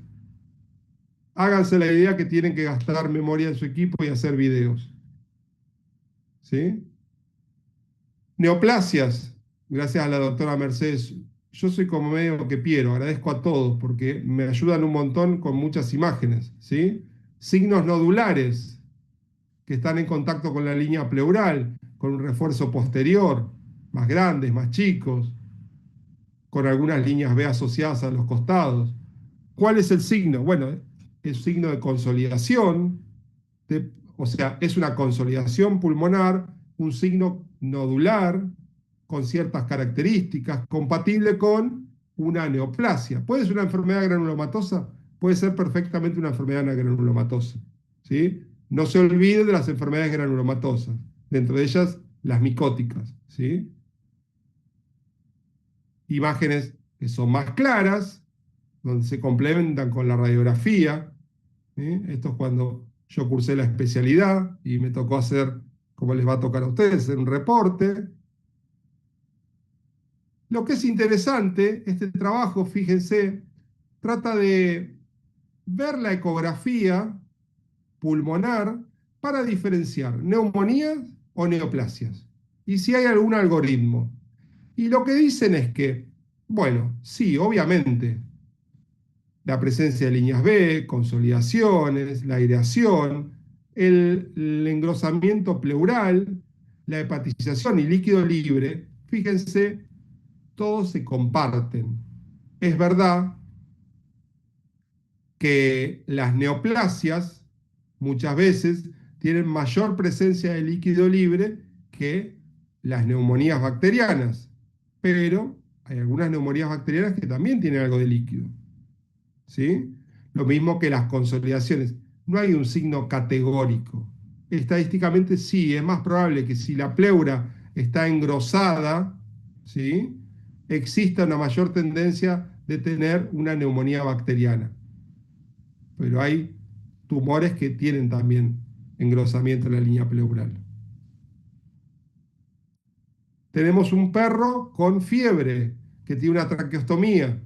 háganse la idea que tienen que gastar memoria en su equipo y hacer videos, ¿sí? Neoplasias, gracias a la doctora Mercedes. Yo soy como medio que Piero, agradezco a todos porque me ayudan un montón con muchas imágenes, ¿sí? Signos nodulares que están en contacto con la línea pleural, con un refuerzo posterior, más grandes, más chicos, con algunas líneas B asociadas a los costados. ¿Cuál es el signo? Bueno, es signo de consolidación, o sea, es una consolidación pulmonar, un signo nodular con ciertas características, compatible con una neoplasia. ¿Puede ser una enfermedad granulomatosa? Puede ser perfectamente una enfermedad granulomatosa, ¿sí? No se olvide de las enfermedades granulomatosas, dentro de ellas las micóticas, ¿sí? Imágenes que son más claras, donde se complementan con la radiografía, ¿sí? Esto es cuando yo cursé la especialidad y me tocó hacer, como les va a tocar a ustedes, hacer un reporte. Lo que es interesante, este trabajo, fíjense, trata de ver la ecografía pulmonar para diferenciar neumonías o neoplasias y si hay algún algoritmo. Y lo que dicen es que, bueno, sí, obviamente, la presencia de líneas B, consolidaciones, la aireación, el engrosamiento pleural, la hepatización y líquido libre, fíjense, todos se comparten. Es verdad que las neoplasias muchas veces tienen mayor presencia de líquido libre que las neumonías bacterianas, pero hay algunas neumonías bacterianas que también tienen algo de líquido, ¿sí? Lo mismo que las consolidaciones. No hay un signo categórico. Estadísticamente sí, es más probable que si la pleura está engrosada, ¿sí?, exista una mayor tendencia de tener una neumonía bacteriana. Pero hay tumores que tienen también engrosamiento en la línea pleural. Tenemos un perro con fiebre que tiene una traqueostomía.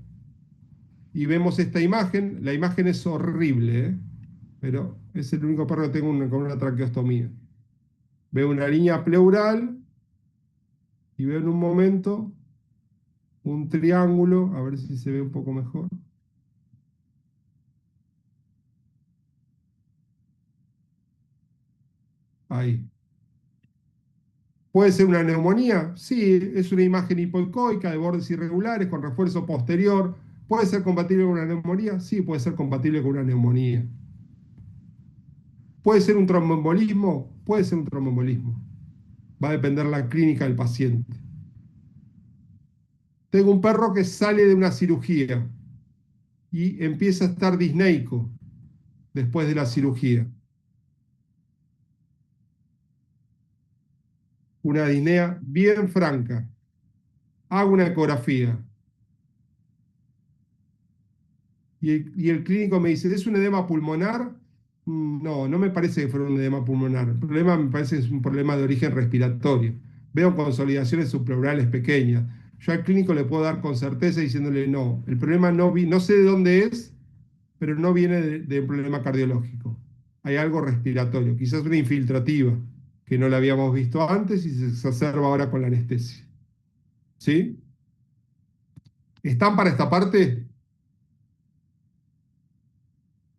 Y vemos esta imagen. La imagen es horrible, ¿eh? Pero es el único perro que tengo con una traqueostomía. Veo una línea pleural y veo en un momento un triángulo. A ver si se ve un poco mejor. Ahí. ¿Puede ser una neumonía? Sí, es una imagen hipoicoica de bordes irregulares con refuerzo posterior. ¿Puede ser compatible con una neumonía? Sí, puede ser compatible con una neumonía. ¿Puede ser un tromboembolismo? Puede ser un tromboembolismo. Va a depender la clínica del paciente. Tengo un perro que sale de una cirugía y empieza a estar disneico después de la cirugía. Una disnea bien franca. Hago una ecografía. Y el clínico me dice, ¿es un edema pulmonar? No, no me parece que fuera un edema pulmonar. El problema me parece que es un problema de origen respiratorio. Veo consolidaciones subpleurales pequeñas. Yo al clínico le puedo dar con certeza diciéndole, no, el problema no sé de dónde es, pero no viene de un problema cardiológico. Hay algo respiratorio, quizás una infiltrativa, que no la habíamos visto antes y se exacerba ahora con la anestesia. ¿Sí? ¿Están para esta parte?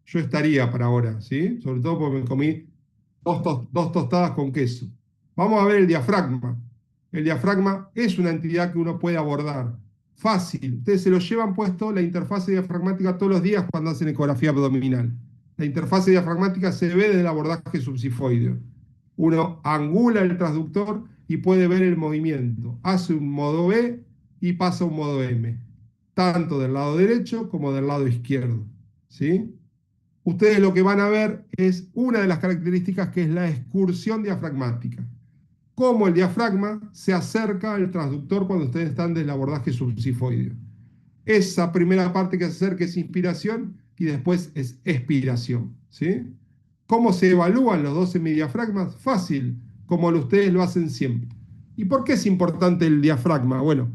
Yo estaría para ahora, ¿sí? Sobre todo porque me comí dos tostadas con queso. Vamos a ver el diafragma. El diafragma es una entidad que uno puede abordar. Fácil. Ustedes se lo llevan puesto la interfase diafragmática todos los días cuando hacen ecografía abdominal. La interfase diafragmática se ve desde el abordaje subsifoideo. Uno angula el transductor y puede ver el movimiento. Hace un modo B y pasa a un modo M. Tanto del lado derecho como del lado izquierdo. ¿Sí? Ustedes lo que van a ver es una de las características que es la excursión diafragmática. Cómo el diafragma se acerca al transductor cuando ustedes están del abordaje subsifoideo. Esa primera parte que se acerca es inspiración y después es expiración. ¿Sí? ¿Cómo se evalúan los 12 hemidiafragmas? Fácil, como ustedes lo hacen siempre. ¿Y por qué es importante el diafragma? Bueno,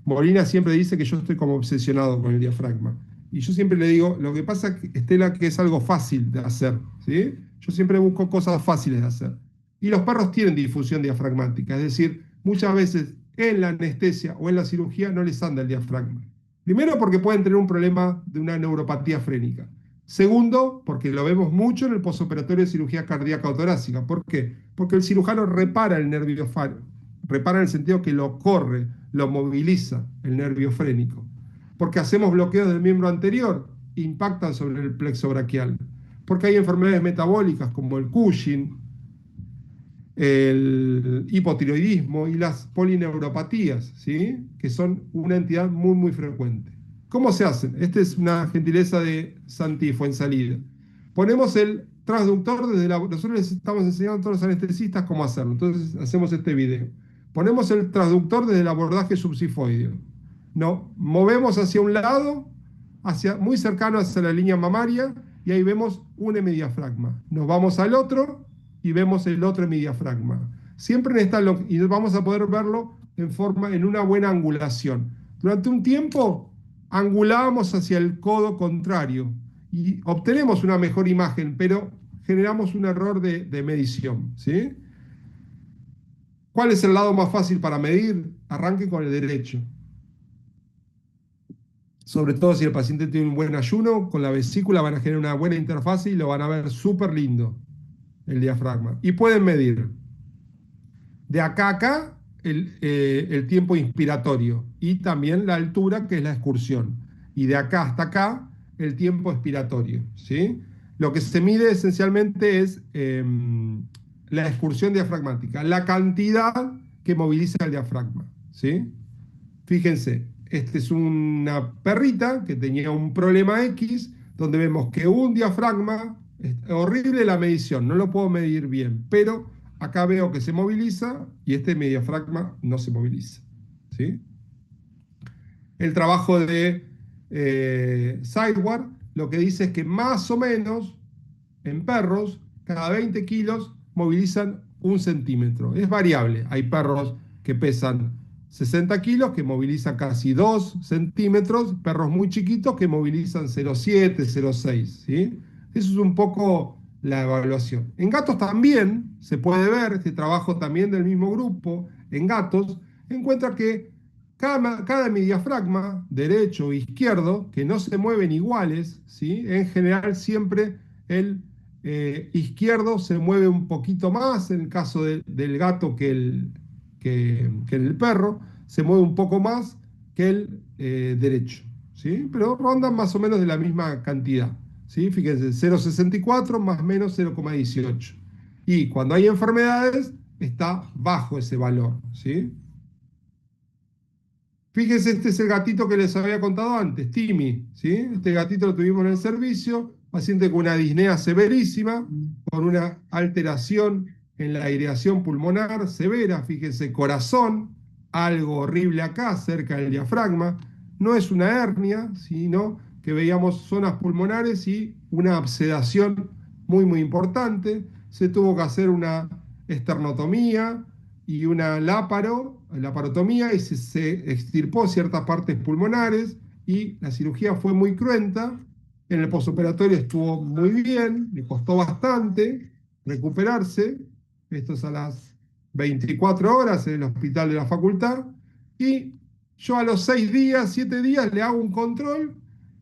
Molina siempre dice que yo estoy como obsesionado con el diafragma. Y yo siempre le digo, lo que pasa, Estela, que es algo fácil de hacer, ¿sí? Yo siempre busco cosas fáciles de hacer. Y los perros tienen difusión diafragmática, es decir, muchas veces en la anestesia o en la cirugía no les anda el diafragma. Primero, porque pueden tener un problema de una neuropatía frénica. Segundo, porque lo vemos mucho en el posoperatorio de cirugía cardíaca o torácica. ¿Por qué? Porque el cirujano repara el nervio frénico, repara en el sentido que lo corre, lo moviliza el nervio frénico. Porque hacemos bloqueos del miembro anterior, impactan sobre el plexo braquial. Porque hay enfermedades metabólicas como el Cushing, el hipotiroidismo y las polineuropatías, ¿sí?, que son una entidad muy, muy frecuente. ¿Cómo se hacen? Esta es una gentileza de Santi Fuensalida. Ponemos el transductor desde la... Nosotros les estamos enseñando a todos los anestesistas cómo hacerlo. Entonces hacemos este video. Ponemos el transductor desde el abordaje subsifoideo. No, movemos hacia un lado, muy cercano hacia la línea mamaria, y ahí vemos un hemidiafragma. Nos vamos al otro y vemos el otro hemidiafragma. Siempre en esta y vamos a poder verlo en una buena angulación. Durante un tiempo angulamos hacia el codo contrario y obtenemos una mejor imagen, pero generamos un error de medición, ¿sí? ¿Cuál es el lado más fácil para medir? Arranquen con el derecho. Sobre todo si el paciente tiene un buen ayuno, con la vesícula van a generar una buena interfase y lo van a ver súper lindo, el diafragma. Y pueden medir. De acá a acá, el tiempo inspiratorio y también la altura, que es la excursión. Y de acá hasta acá, el tiempo expiratorio, ¿sí? Lo que se mide esencialmente es la excursión diafragmática, la cantidad que moviliza el diafragma, ¿sí? Fíjense, esta es una perrita que tenía un problema X, donde vemos que un diafragma, es horrible la medición, no lo puedo medir bien, pero acá veo que se moviliza y este diafragma no se moviliza, ¿sí? El trabajo de Sideward lo que dice es que más o menos en perros, cada 20 kilos movilizan 1 centímetro. Es variable. Hay perros que pesan 60 kilos que movilizan casi 2 centímetros, perros muy chiquitos que movilizan 0,7, 0,6. ¿Sí? Eso es un poco la evaluación. En gatos también se puede ver, este trabajo también del mismo grupo, en gatos, encuentra que cada hemidiafragma, derecho o izquierdo, que no se mueven iguales, ¿sí? En general siempre el izquierdo se mueve un poquito más, en el caso del gato que el perro, se mueve un poco más que el derecho, ¿sí? Pero rondan más o menos de la misma cantidad, ¿sí? Fíjense, 0,64 más o menos 0,18. Y cuando hay enfermedades, está bajo ese valor, ¿sí? Fíjense, este es el gatito que les había contado antes, Timmy, ¿sí? Este gatito lo tuvimos en el servicio, paciente con una disnea severísima, con una alteración en la aireación pulmonar severa, fíjense, corazón, algo horrible acá, cerca del diafragma. No es una hernia, sino que veíamos zonas pulmonares y una absedación muy, muy importante. Se tuvo que hacer una esternotomía y una laparotomía, y se extirpó ciertas partes pulmonares y la cirugía fue muy cruenta. En el posoperatorio estuvo muy bien, le costó bastante recuperarse. Esto es a las 24 horas en el hospital de la facultad. Y yo a los 6 días, 7 días le hago un control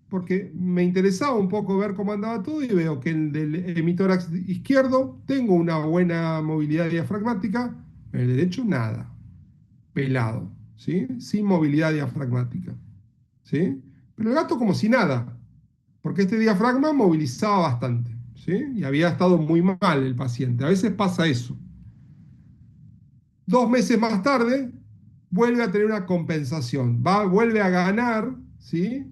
porque me interesaba un poco ver cómo andaba todo y veo que el del hemitórax izquierdo tengo una buena movilidad diafragmática, en el derecho nada, pelado, ¿sí? Sin movilidad diafragmática, ¿sí? Pero el gato como si nada, porque este diafragma movilizaba bastante, ¿sí? Y había estado muy mal el paciente. A veces pasa eso. 2 meses más tarde, vuelve a tener una compensación, vuelve a ganar, ¿sí?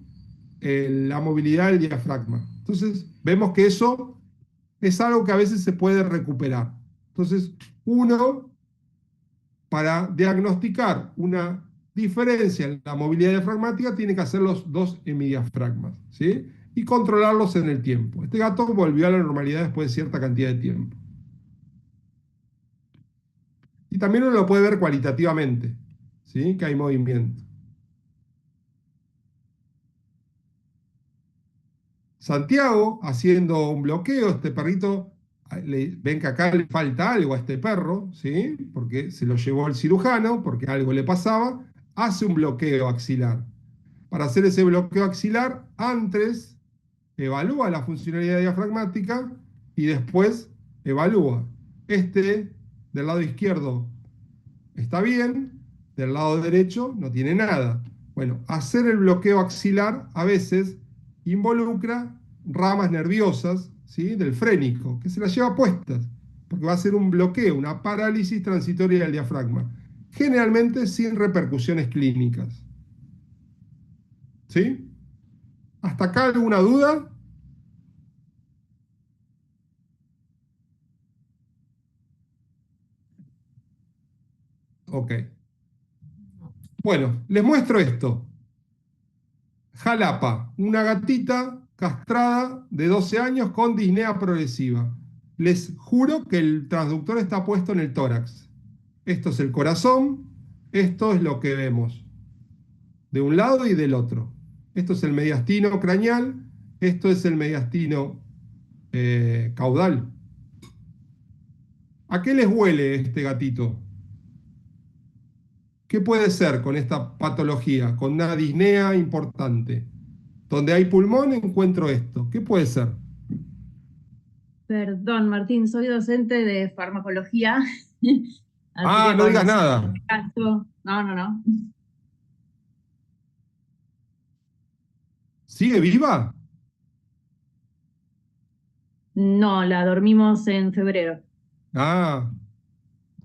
La movilidad del diafragma. Entonces, vemos que eso es algo que a veces se puede recuperar. Entonces, uno, para diagnosticar una diferencia en la movilidad diafragmática, tiene que hacer los dos hemidiafragmas, ¿sí? Y controlarlos en el tiempo. Este gato volvió a la normalidad después de cierta cantidad de tiempo. Y también uno lo puede ver cualitativamente, ¿sí? Que hay movimiento. Santiago haciendo un bloqueo, este perrito, ven que acá le falta algo a este perro, ¿sí? Porque se lo llevó el cirujano, porque algo le pasaba, hace un bloqueo axilar. Para hacer ese bloqueo axilar, antes evalúa la funcionalidad diafragmática y después evalúa. Este del lado izquierdo está bien, del lado derecho no tiene nada. Bueno, hacer el bloqueo axilar a veces involucra ramas nerviosas, ¿sí? Del frénico, que se las lleva puestas, porque va a ser un bloqueo, una parálisis transitoria del diafragma, generalmente sin repercusiones clínicas. ¿Sí? ¿Hasta acá alguna duda? Ok. Bueno, les muestro esto. Jalapa, una gatita castrada de 12 años con disnea progresiva. Les juro que el transductor está puesto en el tórax. Esto es el corazón, esto es lo que vemos de un lado y del otro. Esto es el mediastino craneal, esto es el mediastino caudal. ¿A qué les huele este gatito? ¿Qué puede ser con esta patología, con una disnea importante? Donde hay pulmón encuentro esto. ¿Qué puede ser? Perdón, Martín, soy docente de farmacología, Así Ah, que no digas con nada. este caso, no. ¿Sigue viva? No, la dormimos en febrero. Ah,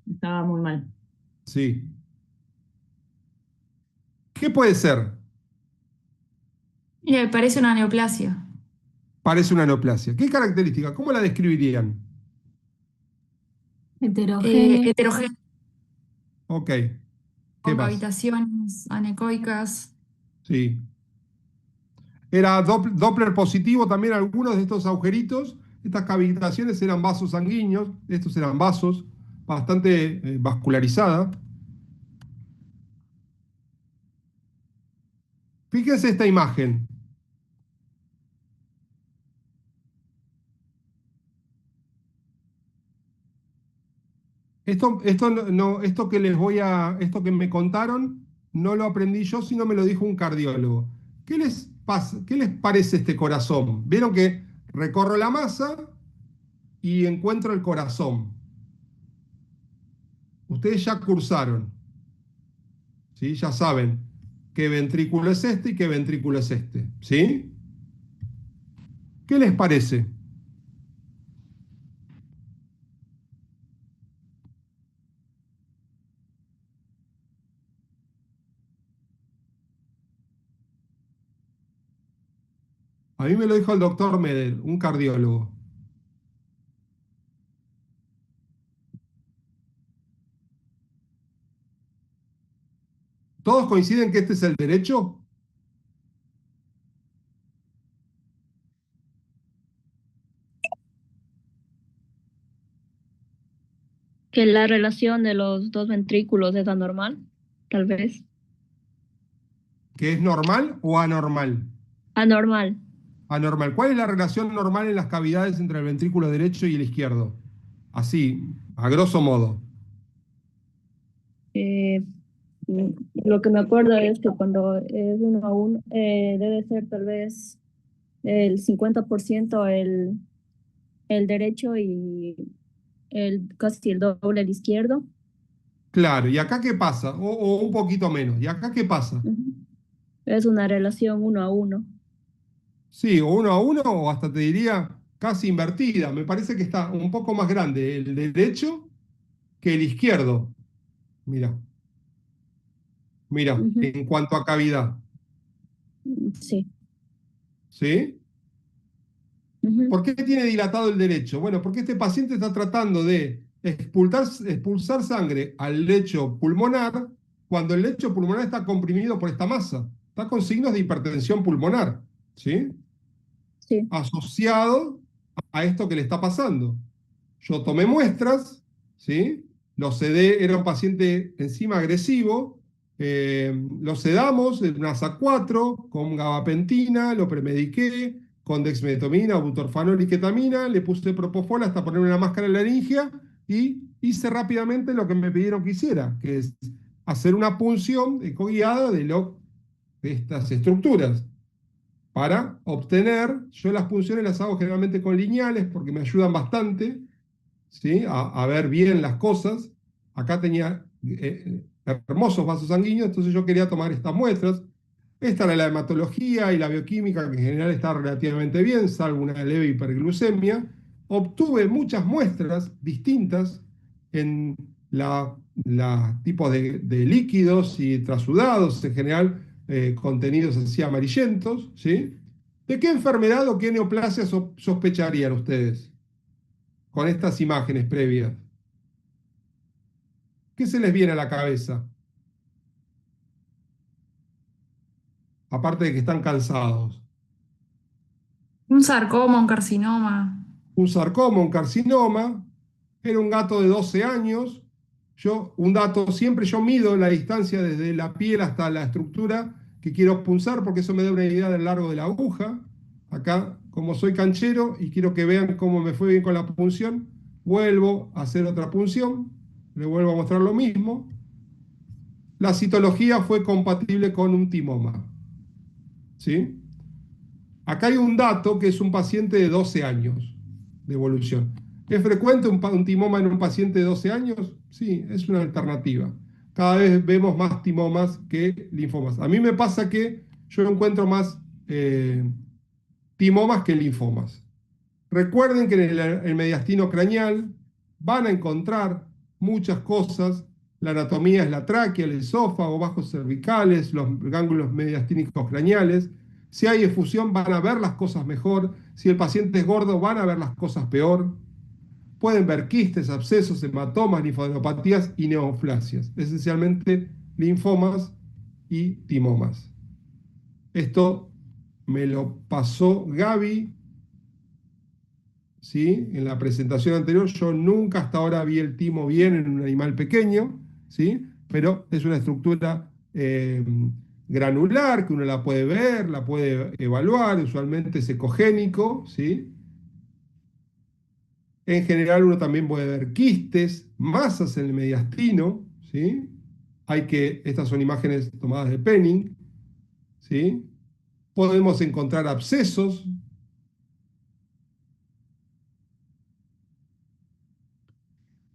Estaba muy mal. sí. ¿Qué puede ser? Mira, me parece una neoplasia. Parece una neoplasia. ¿Qué característica? ¿Cómo la describirían? Heterogéneo. Heterogénea, Ok. ¿Qué con más? cavitaciones anecoicas. Sí. Era Doppler positivo también algunos de estos agujeritos. Estas cavitaciones eran vasos sanguíneos. Estos eran vasos bastante vascularizadas. Fíjense esta imagen. Esto que esto que me contaron, no lo aprendí yo, sino me lo dijo un cardiólogo. ¿Qué les pasa? ¿Qué les parece este corazón? Vieron que recorro la masa y encuentro el corazón. Ustedes ya cursaron, ¿sí? Ya saben qué ventrículo es este y qué ventrículo es este, ¿sí? ¿Qué les parece? A mí me lo dijo el doctor Medel, un cardiólogo. ¿Todos coinciden que este es el derecho? Que la relación de los dos ventrículos es anormal, tal vez. ¿Que es normal o anormal? Anormal. Anormal. ¿Cuál es la relación normal en las cavidades entre el ventrículo derecho y el izquierdo? Así, a grosso modo. Eh, mm, lo que me acuerdo es que cuando es 1 a 1, debe ser tal vez el 50% el derecho y casi el doble el izquierdo. Claro, ¿y acá qué pasa? O un poquito menos. ¿Y acá qué pasa? Ujú. Es una relación 1 a 1. Sí, o 1 a 1 o hasta te diría casi invertida. Me parece que está un poco más grande el derecho que el izquierdo. Mira, mira, Ujú. en cuanto a cavidad. Sí. ¿Sí? Ujú. ¿Por qué tiene dilatado el derecho? Bueno, porque este paciente está tratando de expulsar sangre al lecho pulmonar cuando el lecho pulmonar está comprimido por esta masa. Está con signos de hipertensión pulmonar, ¿sí? Sí. Asociado a esto que le está pasando. Yo tomé muestras, ¿sí? Lo sedé, era un paciente encima agresivo, lo sedamos en una SA4 con gabapentina, lo premediqué con dexmedetomidina, butorfanol y ketamina, le puse propofol hasta poner una máscara laringia y hice rápidamente lo que me pidieron que hiciera, que es hacer una punción ecoguiada de estas estructuras para obtener, yo las punciones las hago generalmente con lineales porque me ayudan bastante, ¿sí? A ver bien las cosas. Acá tenía hermosos vasos sanguíneos, entonces yo quería tomar estas muestras. Esta era la hematología y la bioquímica, que en general está relativamente bien, salvo una leve hiperglucemia. Obtuve muchas muestras distintas en la tipos de líquidos y trasudados, en general contenidos así amarillentos, ¿sí? ¿De qué enfermedad o qué neoplasia sospecharían ustedes con estas imágenes previas? ¿Qué se les viene a la cabeza? Aparte de que están cansados. Un sarcoma, un carcinoma. Un sarcoma, un carcinoma. Era un gato de 12 años. Un dato, siempre yo mido la distancia desde la piel hasta la estructura que quiero punzar, porque eso me da una idea del largo de la aguja. Acá, como soy canchero y quiero que vean cómo me fue bien con la punción, vuelvo a hacer otra punción, le vuelvo a mostrar lo mismo. La citología fue compatible con un timoma, ¿sí? Acá hay un dato que es un paciente de 12 años de evolución. ¿Es frecuente un timoma en un paciente de 12 años? Sí, es una alternativa. Cada vez vemos más timomas que linfomas. A mí me pasa que yo encuentro más timomas que linfomas. Recuerden que en el mediastino craneal van a encontrar muchas cosas. La anatomía es la tráquea, el esófago, bajos cervicales, los gángulos mediastínicos craneales. Si hay efusión van a ver las cosas mejor. Si el paciente es gordo van a ver las cosas peor. Pueden ver quistes, abscesos, hematomas, linfadenopatía y neoplasias. Esencialmente linfomas y timomas. Esto me lo pasó Gaby, ¿sí? En la presentación anterior. Yo nunca hasta ahora vi el timo bien en un animal pequeño, ¿sí? Pero es una estructura granular que uno la puede ver, la puede evaluar, usualmente es ecogénico, ¿sí? En general uno también puede ver quistes, masas en el mediastino, ¿sí? Estas son imágenes tomadas de Penning, ¿sí? Podemos encontrar abscesos.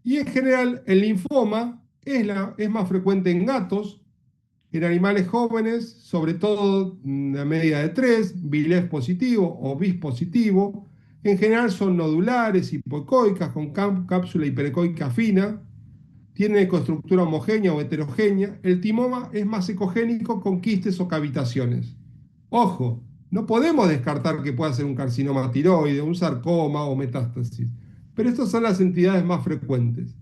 Y en general el linfoma es más frecuente en gatos, en animales jóvenes, sobre todo a medida de 3, BILEF positivo o BIS positivo. En general son nodulares, hipoecoicas, con cápsula hiperecoica fina, tienen ecoestructura homogénea o heterogénea. El timoma es más ecogénico con quistes o cavitaciones. Ojo, no podemos descartar que pueda ser un carcinoma tiroide, un sarcoma o metástasis, pero estas son las entidades más frecuentes.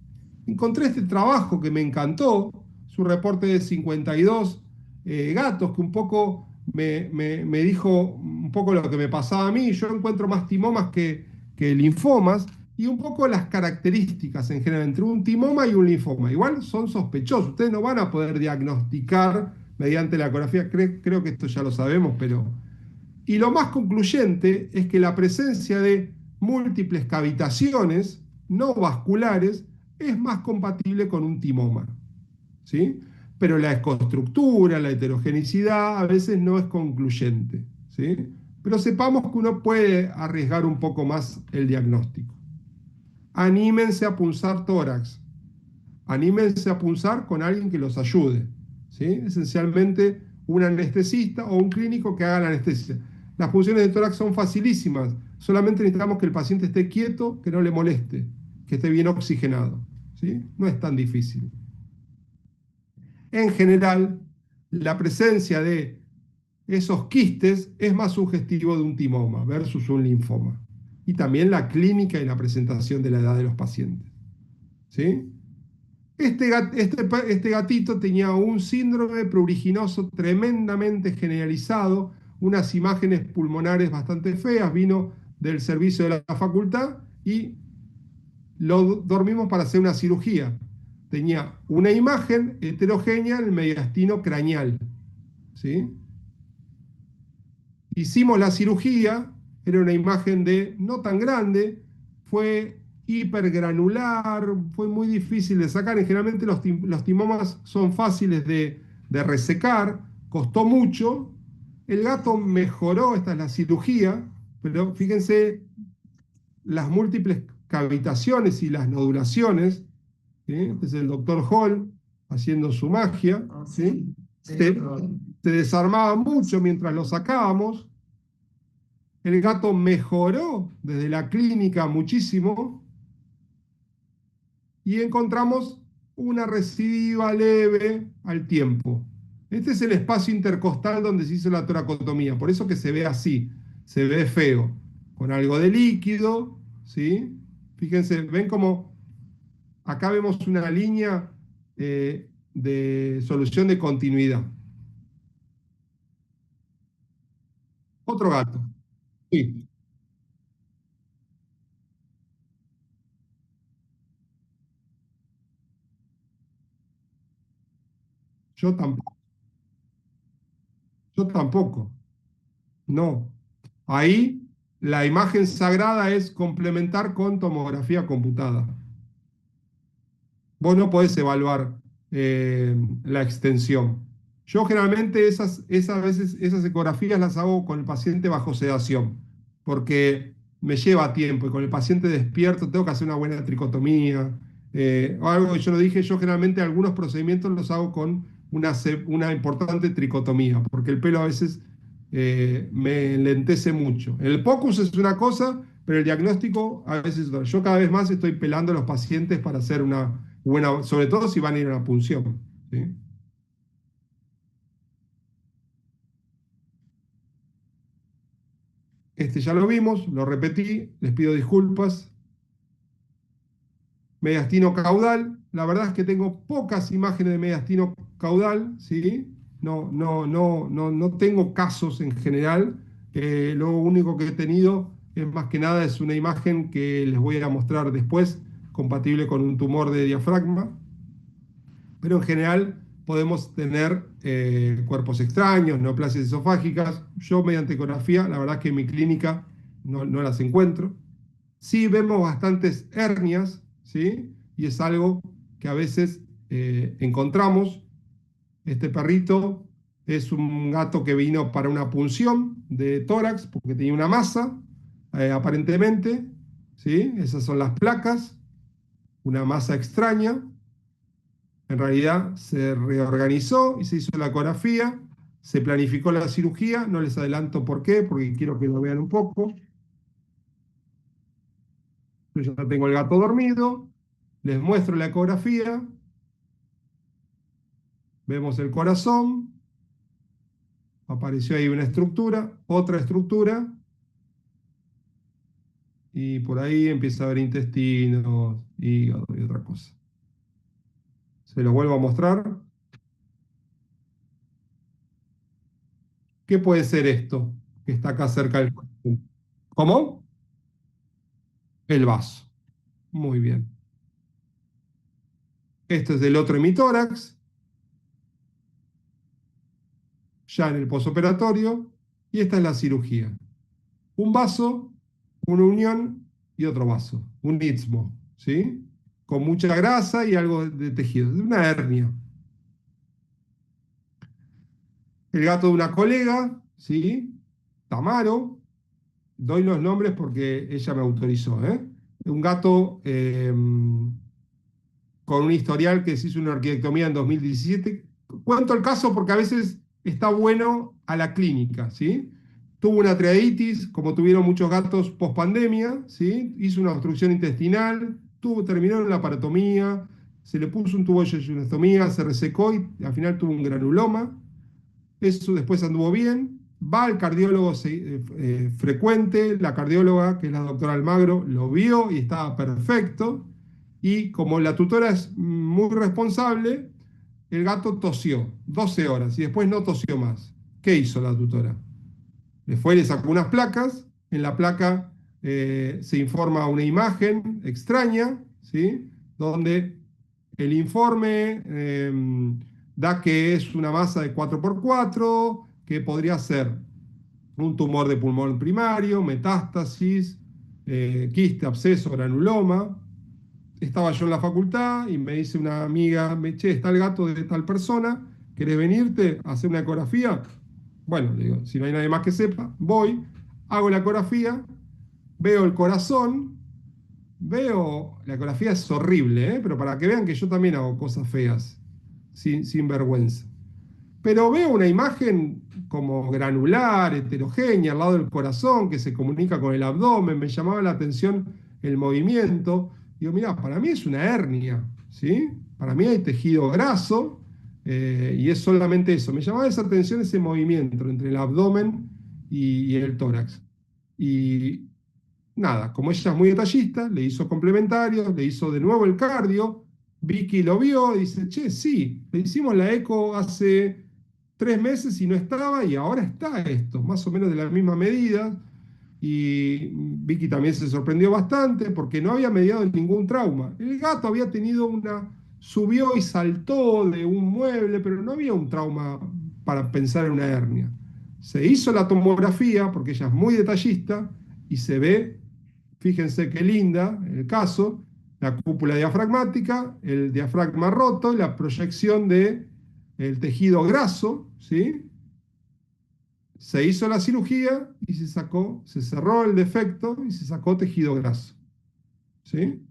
Encontré este trabajo que me encantó, su reporte de 52 gatos, que un poco me dijo un poco lo que me pasaba a mí. Yo encuentro más timomas que linfomas, y un poco las características en general entre un timoma y un linfoma. Igual son sospechosos, ustedes no van a poder diagnosticar mediante la ecografía, creo que esto ya lo sabemos, pero... Y lo más concluyente es que la presencia de múltiples cavitaciones no vasculares es más compatible con un timoma, ¿sí? Pero la ecoestructura, la heterogenicidad a veces no es concluyente, ¿sí? Pero sepamos que uno puede arriesgar un poco más el diagnóstico. Anímense a punzar tórax, anímense a punzar con alguien que los ayude, ¿sí? Esencialmente un anestesista o un clínico que haga la anestesia. Las punciones de tórax son facilísimas, solamente necesitamos que el paciente esté quieto, que no le moleste, que esté bien oxigenado, ¿sí? No es tan difícil. En general, la presencia de esos quistes es más sugestivo de un timoma versus un linfoma. Y también la clínica y la presentación de la edad de los pacientes, ¿sí? Este gatito tenía un síndrome pruriginoso tremendamente generalizado, unas imágenes pulmonares bastante feas, vino del servicio de la facultad y lo dormimos para hacer una cirugía. Tenía una imagen heterogénea en el mediastino craneal, ¿sí? Hicimos la cirugía, era una imagen no tan grande, fue hipergranular, fue muy difícil de sacar. Generalmente los timomas son fáciles de resecar, costó mucho. El gato mejoró, esta es la cirugía, pero fíjense las múltiples cavitaciones y las nodulaciones, ¿sí? Este es el doctor Hall haciendo su magia, ¿sí? Se desarmaba mucho mientras lo sacábamos. El gato mejoró desde la clínica muchísimo y encontramos una recidiva leve al tiempo. Este es el espacio intercostal donde se hizo la toracotomía, por eso que se ve así, se ve feo, con algo de líquido, ¿sí? Fíjense, ven como acá vemos una línea de solución de continuidad. Otro gato. Sí. Yo tampoco. Yo tampoco. No. Ahí la imagen sagrada es complementar con tomografía computada. Vos no podés evaluar la extensión. Yo generalmente esas ecografías las hago con el paciente bajo sedación, porque me lleva tiempo y con el paciente despierto tengo que hacer una buena tricotomía. O algo que yo lo dije, yo generalmente algunos procedimientos los hago con una importante tricotomía, porque el pelo a veces me enlentece mucho. El POCUS es una cosa, pero el diagnóstico a veces es otra. Yo cada vez más estoy pelando a los pacientes para hacer una buena, sobre todo si van a ir a una punción, ¿sí? Este ya lo vimos, lo repetí, les pido disculpas. Mediastino caudal, la verdad es que tengo pocas imágenes de mediastino caudal, ¿sí? No tengo casos en general. Lo único que he tenido es más que nada es una imagen que les voy a mostrar después, compatible con un tumor de diafragma. Pero en general podemos tener cuerpos extraños, neoplasias esofágicas. Yo mediante ecografía, la verdad es que en mi clínica no las encuentro. Sí vemos bastantes hernias, ¿sí? Y es algo que a veces encontramos. Este perrito es un gato que vino para una punción de tórax porque tenía una masa, aparentemente, ¿sí? Esas son las placas, una masa extraña. En realidad se reorganizó y se hizo la ecografía, se planificó la cirugía. No les adelanto por qué, porque quiero que lo vean un poco. Yo ya tengo el gato dormido, les muestro la ecografía, vemos el corazón, apareció ahí una estructura, otra estructura, y por ahí empieza a haber intestinos, hígado y otra cosa. Se los vuelvo a mostrar. ¿Qué puede ser esto que está acá cerca del corazón? ¿Cómo? El vaso. Muy bien. Este es del otro hemitórax, ya en el posoperatorio, y esta es la cirugía. Un vaso, una unión y otro vaso, un istmo, ¿sí? Con mucha grasa y algo de tejido, una hernia. El gato de una colega, ¿sí? Tamaro, doy los nombres porque ella me autorizó, ¿eh? Un gato con un historial que se hizo una arquitectomía en 2017. Cuento el caso porque a veces está bueno a la clínica, ¿sí? Tuvo una triaditis, como tuvieron muchos gatos post-pandemia, ¿sí? Hizo una obstrucción intestinal, terminó en la laparotomía, se le puso un tubo de yeyunostomía, se resecó y al final tuvo un granuloma. Eso después anduvo bien. Va al cardiólogo frecuente, la cardióloga, que es la doctora Almagro, lo vio y estaba perfecto. Y como la tutora es muy responsable, el gato tosió 12 horas y después no tosió más. ¿Qué hizo la tutora? Le fue y le sacó unas placas. En la placa se informa una imagen extraña, ¿sí? Donde el informe da que es una masa de 4x4, que podría ser un tumor de pulmón primario, metástasis, quiste, absceso, granuloma. Estaba yo en la facultad y me dice una amiga, che, está el gato de tal persona, ¿querés venirte a hacer una ecografía? Bueno, le digo, si no hay nadie más que sepa, voy, hago la ecografía, veo el corazón, la ecografía es horrible, pero para que vean que yo también hago cosas feas, sin vergüenza. Pero veo una imagen como granular, heterogénea, al lado del corazón, que se comunica con el abdomen, me llamaba la atención el movimiento. Digo, mirá, para mí es una hernia, ¿sí? Para mí hay tejido graso, y es solamente eso. Me llamaba esa atención ese movimiento entre el abdomen y el tórax. Y nada, como ella es muy detallista, le hizo complementarios, le hizo de nuevo el cardio. Vicky lo vio y dice, che, sí, le hicimos la eco hace 3 meses y no estaba, y ahora está esto, más o menos de la misma medida. Y Vicky también se sorprendió bastante porque no había mediado ningún trauma. El gato había tenido subió y saltó de un mueble, pero no había un trauma para pensar en una hernia. Se hizo la tomografía porque ella es muy detallista y se ve, fíjense qué linda el caso, la cúpula diafragmática, el diafragma roto y la proyección del tejido graso, ¿sí? Se hizo la cirugía y se cerró el defecto y se sacó tejido graso. ¿Sí?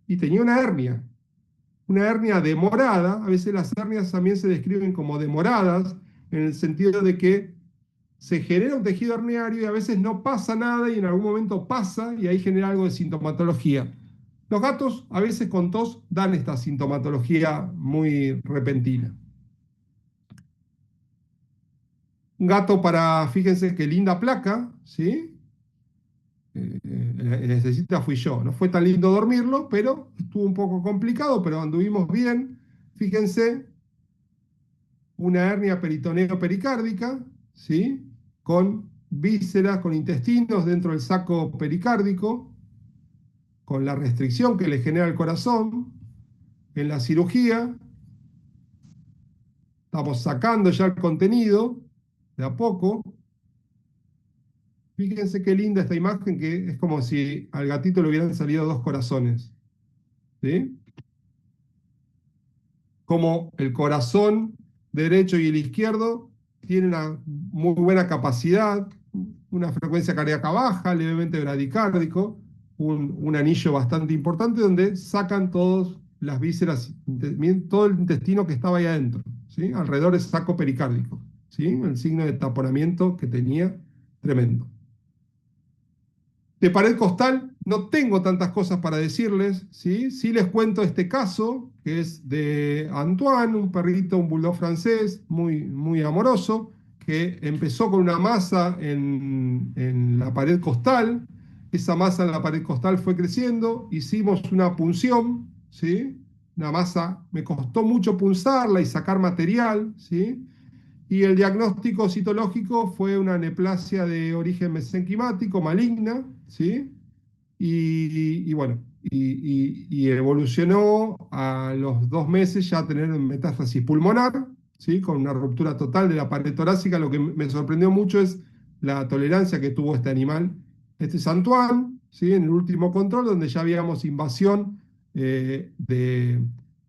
Y tenía una hernia demorada. A veces las hernias también se describen como demoradas, en el sentido de que se genera un tejido herniario y a veces no pasa nada y en algún momento pasa y ahí genera algo de sintomatología. Los gatos a veces con tos dan esta sintomatología muy repentina. Un gato fíjense qué linda placa, ¿sí? Necesita fui yo. No fue tan lindo dormirlo, pero estuvo un poco complicado, pero anduvimos bien. Fíjense, una hernia peritoneo-pericárdica, ¿sí? Con vísceras, con intestinos dentro del saco pericárdico, con la restricción que le genera el corazón. En la cirugía, estamos sacando ya el contenido, de a poco. Fíjense qué linda esta imagen, que es como si al gatito le hubieran salido dos corazones. ¿Sí? Como el corazón derecho y el izquierdo tienen una muy buena capacidad, una frecuencia cardíaca baja, levemente bradicárdico, un anillo bastante importante donde sacan todas las vísceras, todo el intestino que estaba ahí adentro, ¿sí? Alrededor del saco pericárdico, ¿sí? El signo de taponamiento que tenía, tremendo. De pared costal no tengo tantas cosas para decirles, ¿sí? Sí les cuento este caso, que es de Antoine, un perrito, un bulldog francés, muy, muy amoroso, que empezó con una masa en la pared costal. Esa masa en la pared costal fue creciendo, hicimos una punción, ¿sí? Una masa, me costó mucho punzarla y sacar material, ¿sí? Y el diagnóstico citológico fue una neoplasia de origen mesenquimático maligna, ¿sí? Y evolucionó a los 2 meses ya a tener metástasis pulmonar, ¿sí? Con una ruptura total de la pared torácica. Lo que me sorprendió mucho es la tolerancia que tuvo este animal. Este es Antoine, ¿sí? En el último control, donde ya habíamos invasión de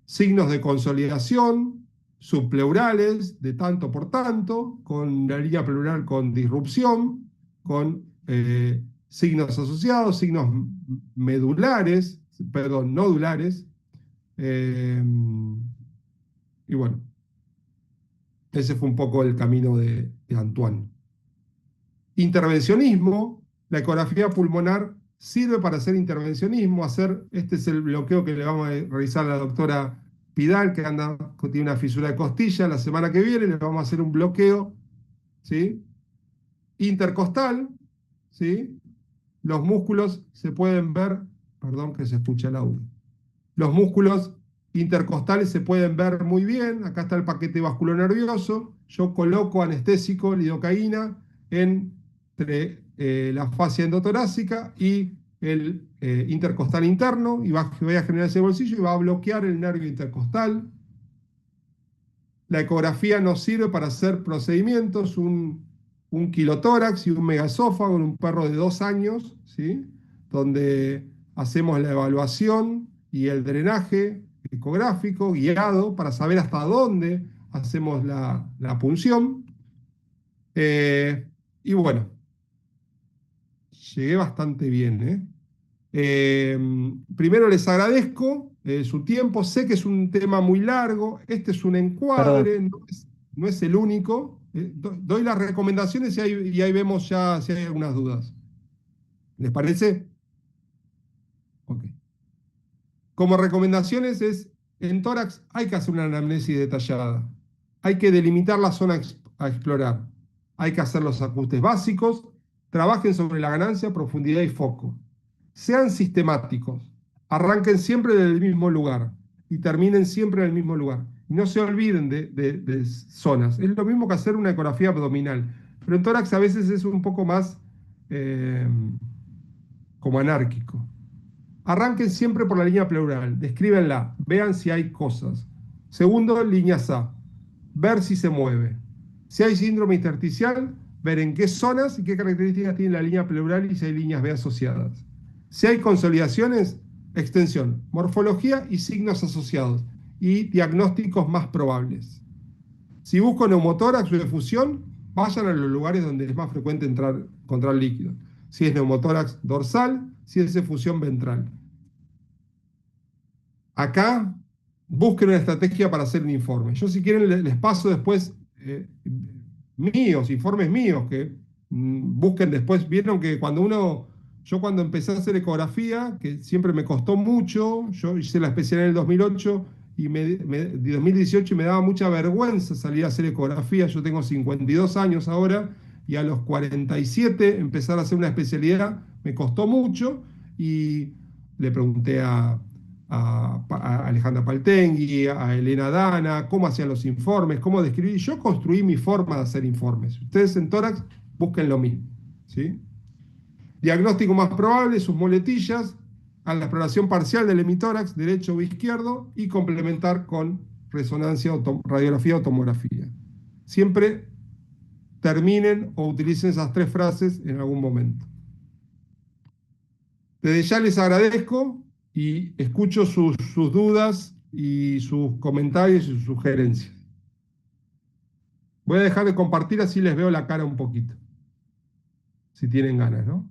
signos de consolidación, subpleurales de tanto por tanto, con la línea pleural con disrupción, con signos asociados, signos medulares, perdón, nodulares. Y bueno, ese fue un poco el camino de Antoine. Intervencionismo, la ecografía pulmonar sirve para hacer intervencionismo, este es el bloqueo que le vamos a realizar a la doctora Pidal, que tiene una fisura de costilla. La semana que viene le vamos a hacer un bloqueo, ¿sí? Intercostal, ¿sí? Los músculos se pueden ver, perdón que se escucha el audio. Los músculos intercostales se pueden ver muy bien. Acá está el paquete vasculonervioso. Yo coloco anestésico, lidocaína, entre la fascia endotorácica y el intercostal interno, y voy a generar ese bolsillo y va a bloquear el nervio intercostal. La ecografía nos sirve para hacer procedimientos, un quilotórax y un megasófago en un perro de 2 años, ¿sí? Donde hacemos la evaluación y el drenaje ecográfico guiado para saber hasta dónde hacemos la punción. Y bueno, llegué bastante bien, ¿eh? Primero les agradezco su tiempo. Sé que es un tema muy largo. Este es un encuadre, no es el único. Doy las recomendaciones y ahí vemos ya si hay algunas dudas. ¿Les parece? Ok. Como recomendaciones en tórax hay que hacer una anamnesis detallada. Hay que delimitar la zona a explorar. Hay que hacer los ajustes básicos. Trabajen sobre la ganancia, profundidad y foco. Sean sistemáticos, arranquen siempre del mismo lugar y terminen siempre en el mismo lugar. Y no se olviden de zonas. Es lo mismo que hacer una ecografía abdominal, pero en tórax a veces es un poco más como anárquico. Arranquen siempre por la línea pleural, descríbenla, vean si hay cosas. Segundo, líneas A, ver si se mueve. Si hay síndrome intersticial, ver en qué zonas y qué características tiene la línea pleural y si hay líneas B asociadas. Si hay consolidaciones, extensión, morfología y signos asociados y diagnósticos más probables. Si busco neumotórax o efusión, vayan a los lugares donde es más frecuente encontrar líquido. Si es neumotórax dorsal, si es efusión ventral. Acá busquen una estrategia para hacer un informe. Yo si quieren les paso después informes míos que busquen después. Vieron que yo cuando empecé a hacer ecografía, que siempre me costó mucho, yo hice la especialidad en el 2008 y de 2018 y me daba mucha vergüenza salir a hacer ecografía. Yo tengo 52 años ahora y a los 47 empezar a hacer una especialidad me costó mucho y le pregunté a Alejandra Paltengui, a Elena Dana, cómo hacían los informes, cómo describir. Yo construí mi forma de hacer informes. Ustedes en tórax busquen lo mismo, ¿sí? Diagnóstico más probable, sus muletillas, a la exploración parcial del hemitórax, derecho o izquierdo, y complementar con resonancia, radiografía o tomografía. Siempre terminen o utilicen esas 3 frases en algún momento. Desde ya les agradezco y escucho sus dudas y sus comentarios y sus sugerencias. Voy a dejar de compartir, así les veo la cara un poquito. Si tienen ganas, ¿no?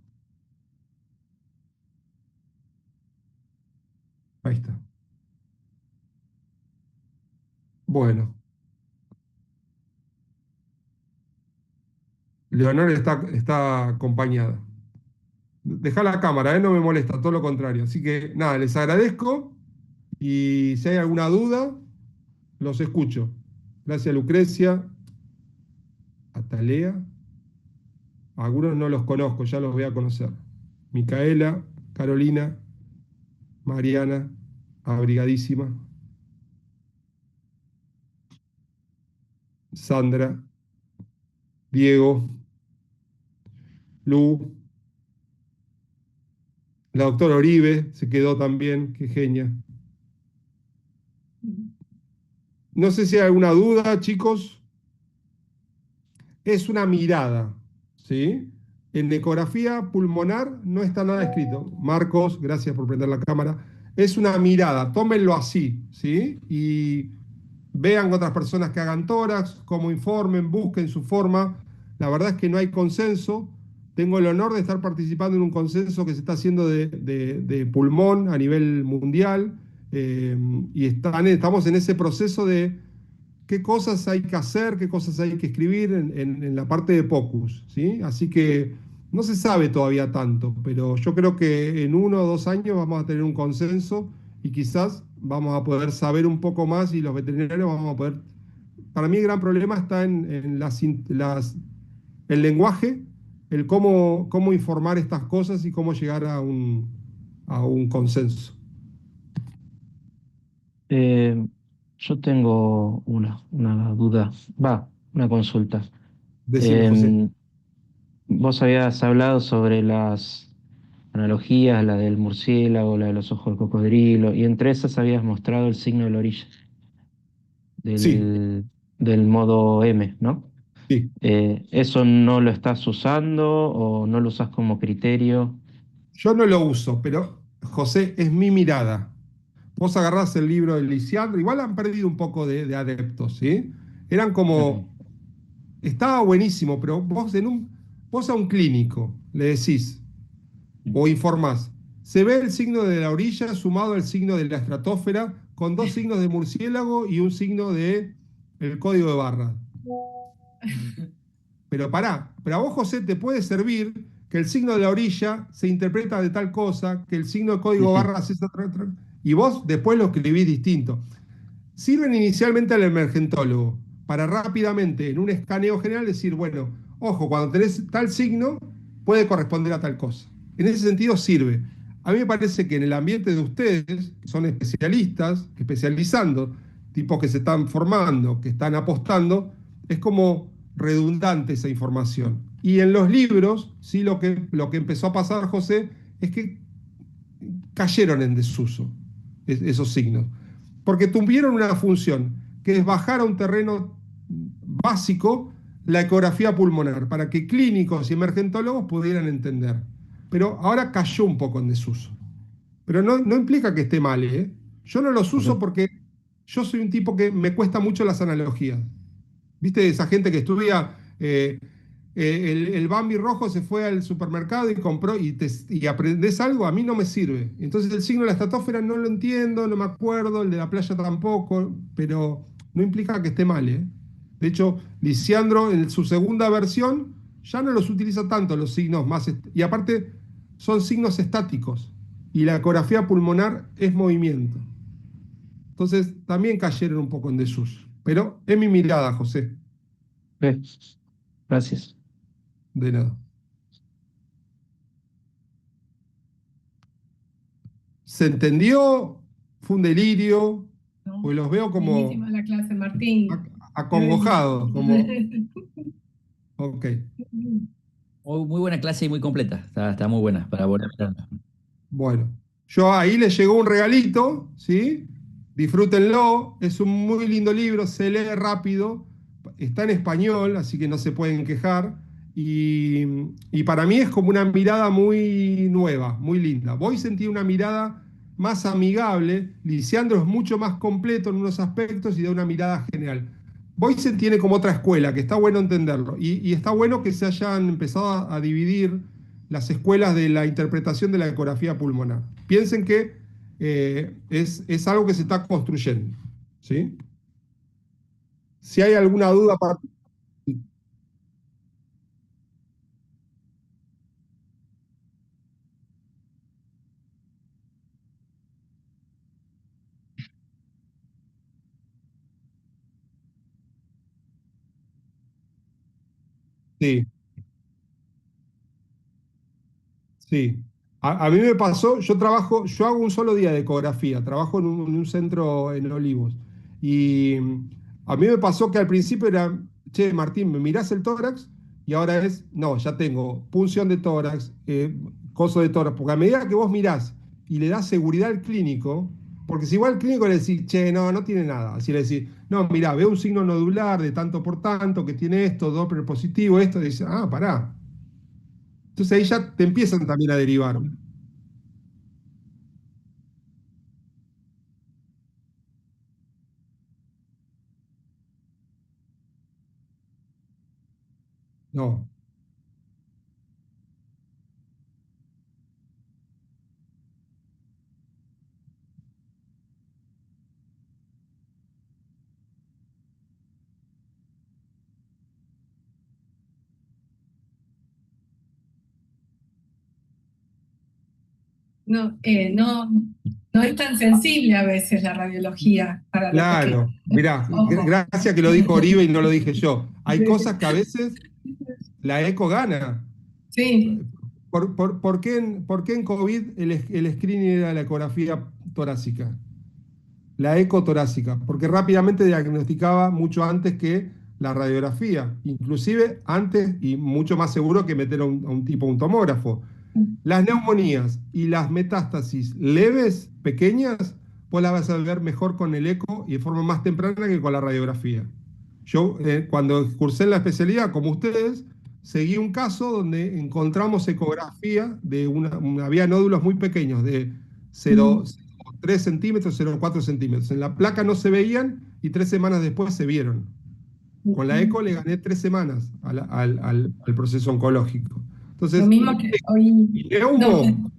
Ahí está. Bueno. Leonor está acompañada. Deja la cámara, no me molesta, todo lo contrario. Así que nada, les agradezco y si hay alguna duda, los escucho. Gracias, Lucrecia, Atalea. Algunos no los conozco, ya los voy a conocer. Micaela, Carolina, Mariana, abrigadísima. Sandra, Diego, Lu. La doctora Oribe se quedó también, qué genia. No sé si hay alguna duda, chicos. Es una mirada, ¿sí? En ecografía pulmonar no está nada escrito. Marcos, gracias por prender la cámara. Es una mirada, tómenlo así, ¿sí? Y vean otras personas que hagan tórax, cómo informen, busquen su forma. La verdad es que no hay consenso. Tengo el honor de estar participando en un consenso que se está haciendo de pulmón a nivel mundial y estamos en ese proceso de qué cosas hay que hacer, qué cosas hay que escribir en la parte de POCUS, ¿sí? Así que no se sabe todavía tanto, pero yo creo que en 1 o 2 años vamos a tener un consenso y quizás vamos a poder saber un poco más y los veterinarios vamos a poder... Para mí el gran problema está en el lenguaje, el cómo informar estas cosas y cómo llegar a un consenso. Yo tengo una duda, una consulta. Decime, José. Vos habías hablado sobre las analogías, la del murciélago, la de los ojos del cocodrilo, y entre esas habías mostrado el signo de la orilla Sí, del modo M, ¿no? sí. ¿Eso no lo estás usando o no lo usas como criterio? Yo no lo uso, pero José, es mi mirada. Vos agarrás el libro de Lisiandro, igual han perdido un poco de adeptos, ¿sí? Eran como, estaba buenísimo, pero vos a un clínico le decís o informás, se ve el signo de la orilla sumado al signo de la estratosfera con 2 signos de murciélago y un signo de el código de barra. Pero a vos, José, te puede servir que el signo de la orilla se interpreta de tal cosa, que el signo de código barra es otra, y vos después lo escribís distinto. Sirven inicialmente al emergentólogo para rápidamente, en un escaneo general, decir, bueno, ojo, cuando tenés tal signo, puede corresponder a tal cosa. En ese sentido sirve. A mí me parece que en el ambiente de ustedes, que son especialistas, especializando, tipos que se están formando, que están apostando, es como redundante esa información. Y en los libros, sí, lo que empezó a pasar, José, es que cayeron en desuso esos signos. Porque tuvieron una función, que es bajar a un terreno básico la ecografía pulmonar, para que clínicos y emergentólogos pudieran entender. Pero ahora cayó un poco en desuso. Pero no implica que esté mal, ¿eh? Yo no los uso porque yo soy un tipo que me cuesta mucho las analogías. ¿Viste esa gente que estudia Eh, el Bambi rojo se fue al supermercado y compró y aprendés algo, a mí no me sirve. Entonces el signo de la estratosfera no lo entiendo, no me acuerdo, el de la playa tampoco, pero no implica que esté mal, ¿eh? De hecho, Lisiandro en su segunda versión ya no los utiliza tanto los signos y aparte son signos estáticos y la ecografía pulmonar es movimiento. Entonces también cayeron un poco en desuso. Pero es mi mirada, José, Gracias. de nada. ¿Se entendió? ¿Fue un delirio? ¿No? Pues los veo como Buenísima la clase, Martín. acongojados, como, ok. Muy buena clase y muy completa. Está muy buena para volver a mirarla. Bueno, yo ahí les llegó un regalito, ¿sí? Disfrútenlo, es un muy lindo libro, se lee rápido, está en español, así que no se pueden quejar. Y para mí es como una mirada muy nueva, muy linda. Voy a sentir una mirada más amigable, Lisiandro es mucho más completo en unos aspectos y da una mirada general. Boysen tiene como otra escuela, que está bueno entenderlo, y está bueno que se hayan empezado a dividir las escuelas de la interpretación de la ecografía pulmonar. Piensen que es algo que se está construyendo, ¿sí? Si hay alguna duda para... Sí, sí. A mí me pasó, yo hago un solo día de ecografía, trabajo en un centro en Olivos. Y a mí me pasó que al principio era, che, Martín, ¿me mirás el tórax? Y ahora es, no, ya tengo punción de tórax, coso de tórax. Porque a medida que vos mirás y le das seguridad al clínico, porque si igual al clínico le decís, che, no, no tiene nada. Así le decís, no, mirá, veo un signo nodular de tanto por tanto, que tiene esto, Doppler positivo, esto, y dice, ah, pará. Entonces ahí ya te empiezan también a derivar. No, No es tan sensible a veces la radiología para lo que claro. Mirá, ojo. gracias que lo dijo Oribe y no lo dije yo. Hay cosas que a veces la eco gana. Sí, ¿Por qué en COVID el screening era la ecografía torácica? La eco torácica, porque rápidamente diagnosticaba mucho antes que la radiografía, inclusive antes y mucho más seguro que meter un tomógrafo. Las neumonías y las metástasis leves, pequeñas, vos las vas a ver mejor con el eco y de forma más temprana que con la radiografía. Yo, cuando cursé en la especialidad, como ustedes, seguí un caso donde encontramos ecografía de había nódulos muy pequeños, de 0,3 centímetros, 0,4 centímetros. En la placa no se veían y 3 semanas después se vieron. Con la eco le gané 3 semanas al proceso oncológico. Entonces, lo mismo que hoy. neumo,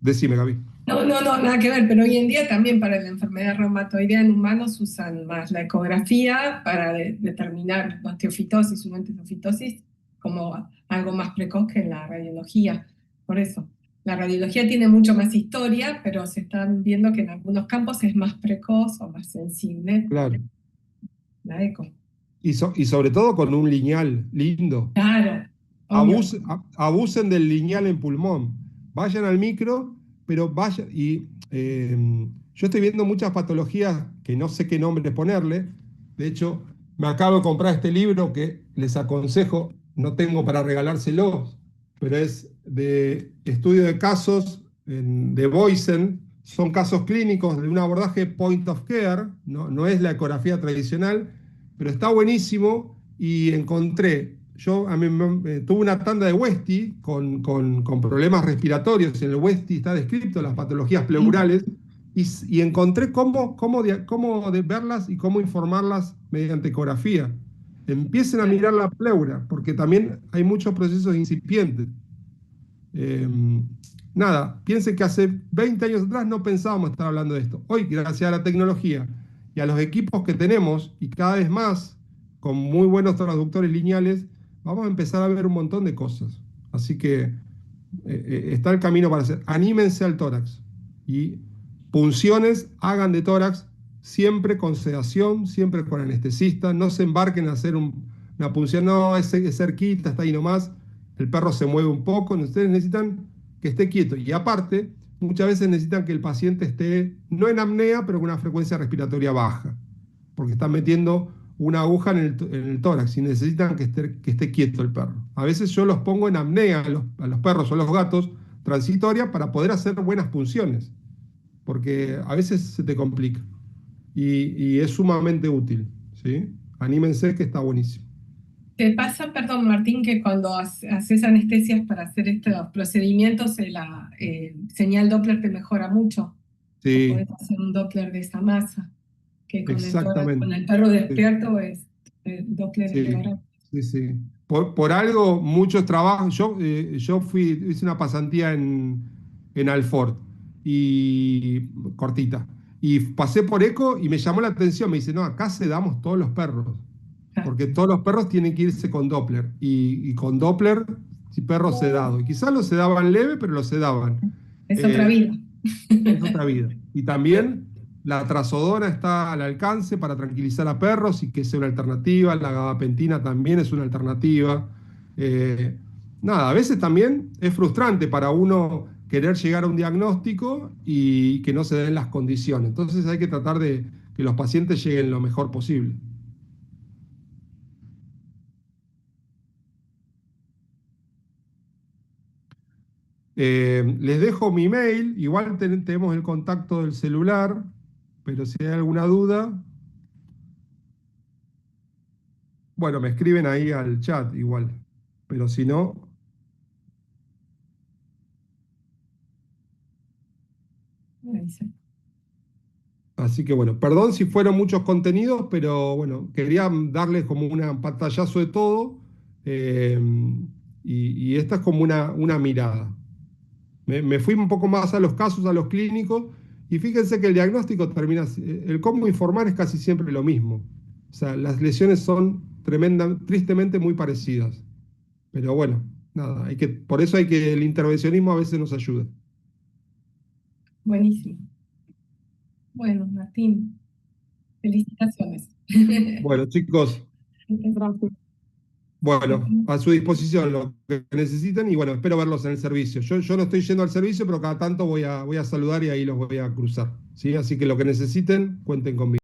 decime, Gaby. No, nada que ver, pero hoy en día también para la enfermedad reumatoidea en humanos usan más la ecografía para determinar osteofitosis o antiofitosis como algo más precoz que la radiología. Por eso, la radiología tiene mucho más historia, pero se están viendo que en algunos campos es más precoz o más sensible Claro. la eco. Y sobre todo con un lineal lindo. Claro, obvio. Abusen del lineal en pulmón. Vayan al micro, pero vayan. Yo estoy viendo muchas patologías que no sé qué nombre ponerle. De hecho, me acabo de comprar este libro que les aconsejo, no tengo para regalárselo, pero es de estudio de casos de Boysen. Son casos clínicos de un abordaje point of care, no es la ecografía tradicional, pero está buenísimo y encontré. Yo tuve una tanda de Westy con problemas respiratorios. En el Westy está descrito las patologías pleurales y encontré cómo verlas y cómo informarlas mediante ecografía. empiecen a mirar la pleura, porque también hay muchos procesos incipientes. Nada, piensen que hace 20 años atrás no pensábamos estar hablando de esto. Hoy, gracias a la tecnología y a los equipos que tenemos, y cada vez más con muy buenos traductores lineales, vamos a empezar a ver un montón de cosas. Así que está el camino para hacer. Anímense al tórax y punciones hagan de tórax siempre con sedación, siempre con anestesista. No se embarquen a hacer una punción, no, es cerquita, está ahí nomás. El perro se mueve un poco, ustedes necesitan que esté quieto. Y aparte, muchas veces necesitan que el paciente esté, no en apnea, pero con una frecuencia respiratoria baja, porque están metiendo una aguja en el tórax y necesitan que esté quieto el perro. A veces yo los pongo en apnea a los perros o a los gatos, transitoria, para poder hacer buenas punciones, porque a veces se te complica. Y es sumamente útil, ¿sí? Anímense, que está buenísimo. ¿Te pasa, perdón, Martín, que cuando haces anestesias para hacer estos procedimientos, la señal Doppler te mejora mucho? Sí, Puedes hacer un Doppler de esa masa, que con exactamente. el perro Sí, despierto es Doppler sí, ignorante. sí, sí. Por algo, muchos trabajos. Yo hice una pasantía en Alfort, y cortita. Y pasé por eco y me llamó la atención. Me dice, no, acá sedamos todos los perros, porque todos los perros tienen que irse con Doppler. Y con Doppler, si perro sedado. Y quizás lo sedaban leve, pero lo sedaban. Es otra vida. Es otra vida. Y también la trazodona está al alcance para tranquilizar a perros y que sea una alternativa. La gabapentina también es una alternativa. Nada, a veces también es frustrante para uno querer llegar a un diagnóstico y que no se den las condiciones. Entonces hay que tratar de que los pacientes lleguen lo mejor posible. Les dejo mi mail, igual tenemos el contacto del celular, pero si hay alguna duda, bueno, me escriben ahí al chat igual, pero si no, así que bueno, perdón si fueron muchos contenidos, pero bueno, quería darles como un pantallazo de todo, eh, y esta es como una mirada. Me fui un poco más a los casos, a los clínicos, y fíjense que el diagnóstico termina, el cómo informar es casi siempre lo mismo. O sea, las lesiones son tristemente muy parecidas. Pero bueno, nada, por eso el intervencionismo a veces nos ayuda. Buenísimo. Bueno, Martín, felicitaciones. Bueno, chicos, Gracias. bueno, a su disposición lo que necesiten, y bueno, espero verlos en el servicio. Yo no estoy yendo al servicio, pero cada tanto voy a saludar y ahí los voy a cruzar, ¿sí? Así que lo que necesiten, cuenten conmigo.